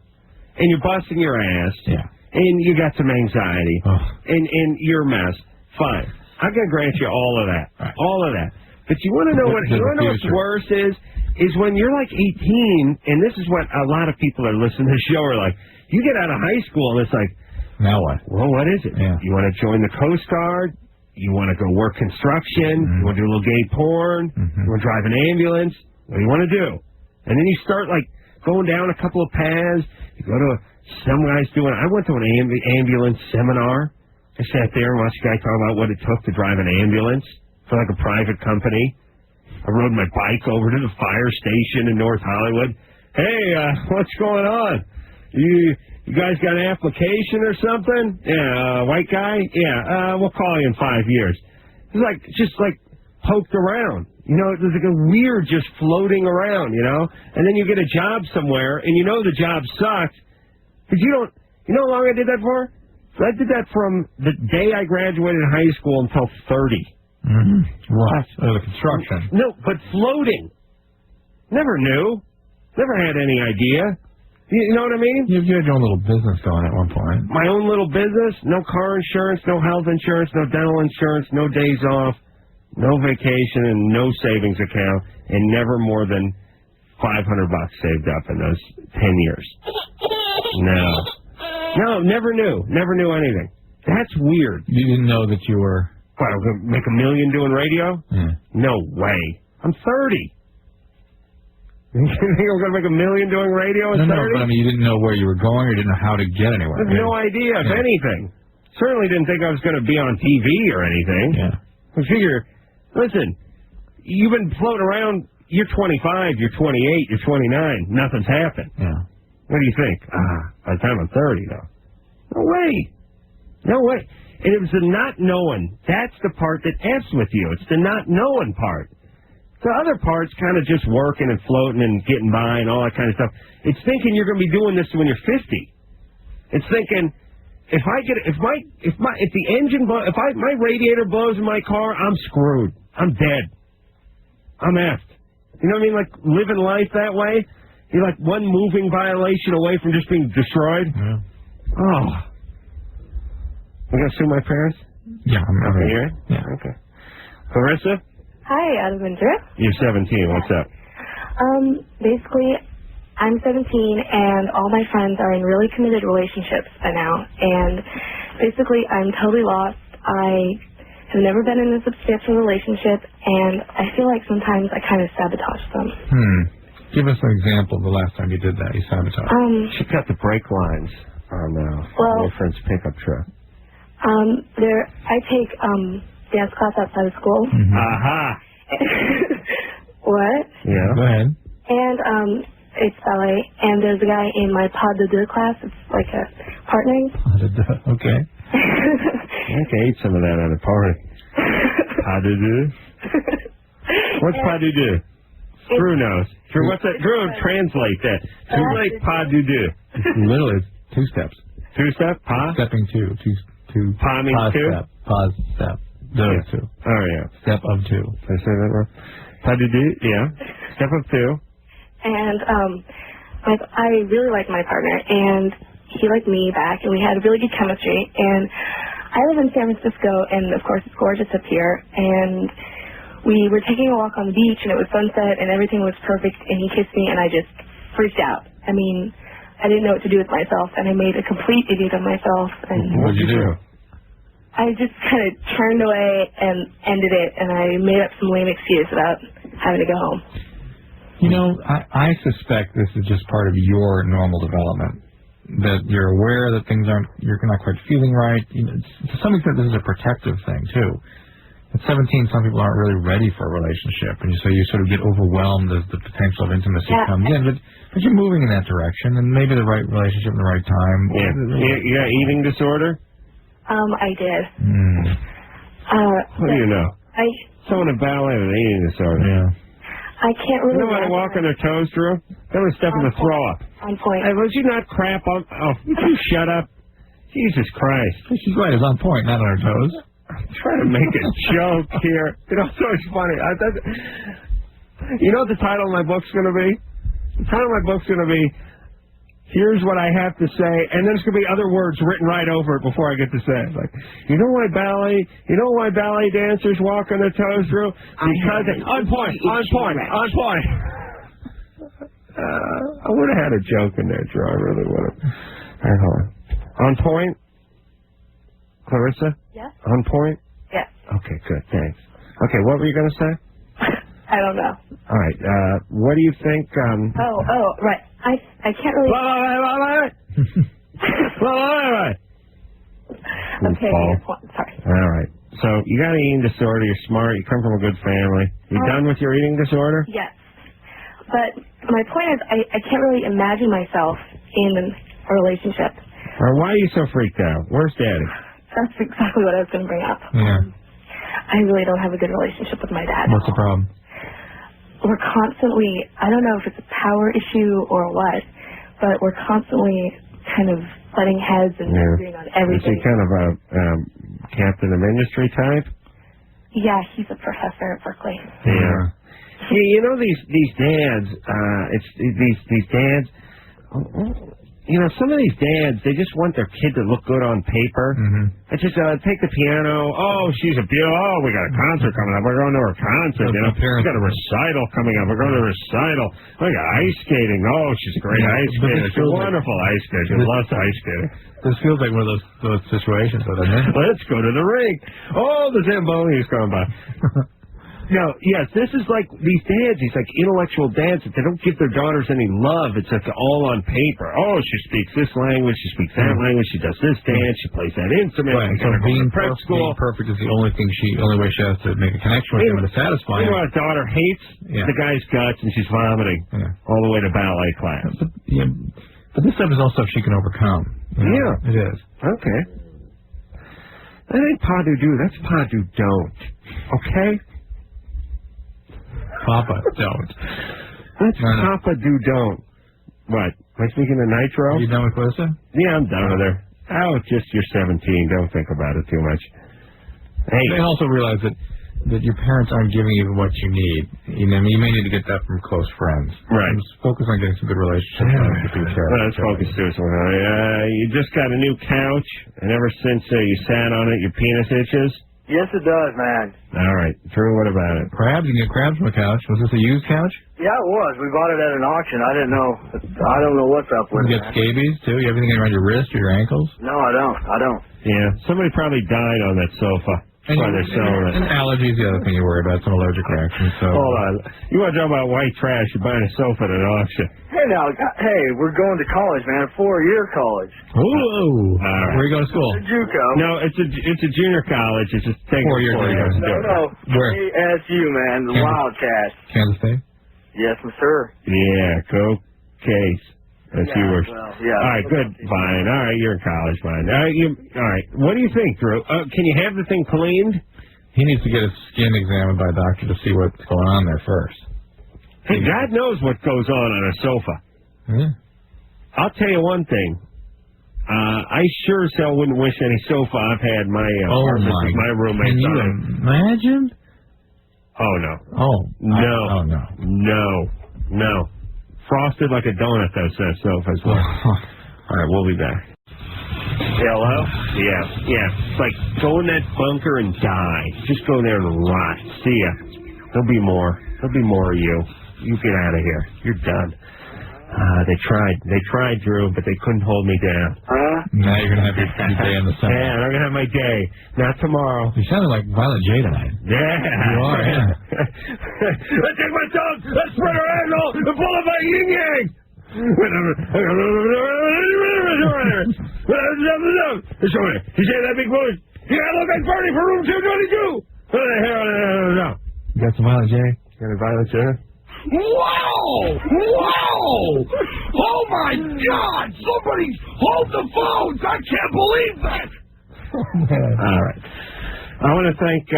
and you're busting your ass, and you got some anxiety, and you're a mess. Fine. I'm going to grant you all of that. Right. All of that. But you want to know what's worse is when you're like 18, and this is what a lot of people that are listening to the show are like, you get out of high school, and it's like, now what? Well, what is it? Yeah. You want to join the Coast Guard? You want to go work construction? You want to do a little gay porn? You want to drive an ambulance? What do you want to do? And then you start, going down a couple of paths. You go to some guys doing... I went to an ambulance seminar. I sat there and watched a guy talk about what it took to drive an ambulance for, a private company. I rode my bike over to the fire station in North Hollywood. Hey, what's going on? You guys got an application or something? Yeah, white guy? Yeah, we'll call you in 5 years. It's just poked around. There's a weird just floating around, And then you get a job somewhere, and the job sucks. Because you know how long I did that for? So I did that from the day I graduated high school until 30. What? The construction. No, but floating. Never knew. Never had any idea. You know what I mean? You had your own little business going at one point. My own little business, no car insurance, no health insurance, no dental insurance, no days off, no vacation, and no savings account, and never more than $500 saved up in those 10 years. No, never knew. Never knew anything. That's weird. You didn't know that you were... What, I'm going to make $1 million doing radio? Yeah. No way. I'm 30. You think I'm going to make $1 million doing radio at 30? No, but I mean, you didn't know where you were going or didn't know how to get anywhere. I have no idea of anything. Certainly didn't think I was going to be on TV or anything. Yeah. I figure, listen, you've been floating around, you're 25, you're 28, you're 29, nothing's happened. Yeah. What do you think? By the time I'm 30, though. No way. No way. And it was the not knowing. That's the part that F's with you. It's the not knowing part. The other part's kind of just working and floating and getting by and all that kind of stuff. It's thinking you're going to be doing this when you're 50. It's thinking if my radiator blows in my car, I'm screwed. I'm dead. I'm effed. You know what I mean? Like living life that way. You're like one moving violation away from just being destroyed. Yeah. Oh. You gonna sue my parents? Yeah, I'm over here. Yeah. Okay. Clarissa? Hi, Alexandra. You're 17. What's up? Basically, I'm 17, and all my friends are in really committed relationships by now. And basically, I'm totally lost. I have never been in a substantial relationship, and I feel like sometimes I kind of sabotage them. Give us an example of the last time you did that. You sabotaged. She cut the brake lines on your friend's pickup truck. I take dance class outside of school. Aha. What? Yeah. Go ahead. And it's ballet. And there's a guy in my pas de deux class. It's like a partnering. Okay. Okay, eat some of that at a party. Pas de deux. What's pas de deux? Drew knows. Drew, what's that? Drew, translate that. Translate pas de deux. Literally, 2 steps. 2 step? Pas? Stepping 2. Pa means pause 2? Step. Pause step. Yeah. 2. Oh, yeah. Step of 2. Did I say that wrong? Pas de deux, yeah. Step of 2. And I really like my partner, and he liked me back, and we had really good chemistry. And I live in San Francisco, and of course it's gorgeous up here. And we were taking a walk on the beach, and it was sunset, and everything was perfect. And he kissed me, and I just freaked out. I mean, I didn't know what to do with myself, and I made a complete idiot of myself. And what did you do? I just kind of turned away and ended it, and I made up some lame excuse about having to go home. You know, I suspect this is just part of your normal development. That you're aware that things you're not quite feeling right. You know, to some extent, this is a protective thing, too. At 17, some people aren't really ready for a relationship, and so you sort of get overwhelmed as the potential of intimacy comes in. But you're moving in that direction, and maybe the right relationship in the right time. Yeah. You got eating disorder? I did. What do you know? Someone in ballet with an eating disorder. Yeah. I can't really. You know how to walk on their toes, Drew? That was stuff in the throw up. On point. Hey, was you not crap on? Oh, would you shut up? Jesus Christ. She's right. It's on point, not on her toes. I'm trying to make a joke here. You know, so it's funny. You know what the title of my book's going to be? The title of my book's going to be, here's what I have to say, and then there's going to be other words written right over it before I get to say it. Like, you know why ballet dancers walk on their toes, Drew? Because it's on point. I would have had a joke in there, Drew. I really would have. All right, hold on. On point? Clarissa? Yes. On point? Yes. Okay, good. Thanks. Okay, what were you going to say? I don't know. All right. What do you think? Oh, right. I can't really. Okay. Sorry. All right. So you got an eating disorder. You're smart. You come from a good family. You done with your eating disorder? Yes. But my point is, I can't really imagine myself in a relationship. Why are you so freaked out? Where's Daddy? That's exactly what I was going to bring up. Yeah. I really don't have a good relationship with my dad. What's the problem? We're constantly, I don't know if it's a power issue or what, but we're constantly kind of butting heads and agreeing on everything. Is he kind of a captain of industry type? Yeah, he's a professor at Berkeley. Yeah. Yeah, you know these dads. These dads. You know, some of these dads, they just want their kid to look good on paper. They just take the piano. Oh, she's a beauty. Oh, we got a concert coming up. We're going to her concert. You know, we got a recital coming up. We're going to a recital. We got ice skating. Oh, she's a great ice skater. She's a wonderful ice skater. She loves ice skating. This feels like one of those situations, doesn't it? Let's go to the rink. Oh, the Zamboni's coming by. No, yes, this is like these dads, these like intellectual dads that they don't give their daughters any love. It's like all on paper. Oh, she speaks this language, she speaks that language, she does this dance, she plays that instrument. Right, so being perfect is the only way she has to make a connection with him and to satisfy him. You know, a daughter hates the guy's guts and she's vomiting all the way to ballet class. But this stuff is all stuff she can overcome. Yeah. It is. Okay. That ain't pas de deux, that's pas de don't. Okay? Papa, don't. That's Papa do don't. What? Am I speaking of Nitro? Are you done with Calista? Yeah, I'm done with her. Oh, it's just you're 17. Don't think about it too much. Hey. They also realize that your parents aren't giving you what you need. You know, you may need to get that from close friends. Right. Just focus on getting some good relationships. Let's focus seriously. You just got a new couch, and ever since you sat on it, your penis itches? Yes, it does, man. All right. Drew, what about it? Crabs? You can get crabs from a couch. Was this a used couch? Yeah, it was. We bought it at an auction. I didn't know. I don't know what's up with it. You get scabies, too? You have anything around your wrist or your ankles? No, I don't. Yeah. Somebody probably died on that sofa. And allergies, the other thing you worry about, some allergic reactions. So. Hold on. You want to talk about white trash, you're buying a sofa at an auction. Hey, now, we're going to college, man. 4-year college. Ooh. Right. Where are you going to school? JUCO. No, it's a junior college. It's just taking 4 years. No. Where? ASU, man. The Wildcats. Kansas State? Yes, sir. Yeah, go Case. That's yours. Well, yeah. All right, good. Fine. All right, you're in college. Fine. All right. What do you think, Drew? Can you have the thing cleaned? He needs to get his skin examined by a doctor to see what's going on there first. Hey, God knows what goes on a sofa. Yeah. I'll tell you one thing. I sure as hell wouldn't wish any sofa I've had my apartment with my roommates on it. Can you imagine? Oh, no. Oh. No. Oh, no. No. Frosted like a donut, those sofas. All right, we'll be back. Hello? Yeah. It's like go in that bunker and die. Just go there and rot. See ya. There'll be more. There'll be more of you. You get out of here. You're done. They tried, Drew, but they couldn't hold me down. Now you're going to have your day in the sun. Yeah, I'm going to have my day. Not tomorrow. You sounded like Violent J tonight. Yeah. You are, yeah. Let's take my tongue, let's spread our angle, and pull up my yin-yang. You say that big voice? Yeah, I look like Bernie for room 222. No. You got some Violent J? Got a Violent J? Wow! Oh my God! Somebody hold the phones! I can't believe that! All right. I want to thank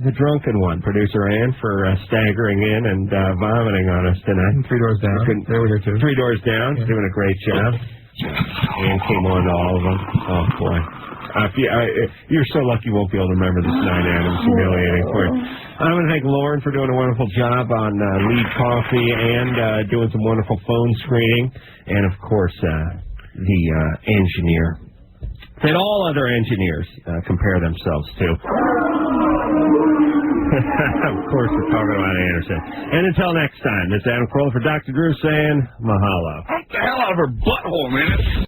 the drunken one, producer Ann, for staggering in and vomiting on us tonight. 3 doors down. They were here too. 3 doors down, doing a great job. Ann came on to all of them. Oh boy. You're so lucky you won't be able to remember this night, Ann. It was humiliating for you. I want to thank Lauren for doing a wonderful job on Lead Coffee and doing some wonderful phone screening. And, of course, the engineer that all other engineers compare themselves to. Of course, we're talking about Anderson. And until next time, this is Adam Carolla for Dr. Drew saying mahalo. What the hell out of her butthole, man?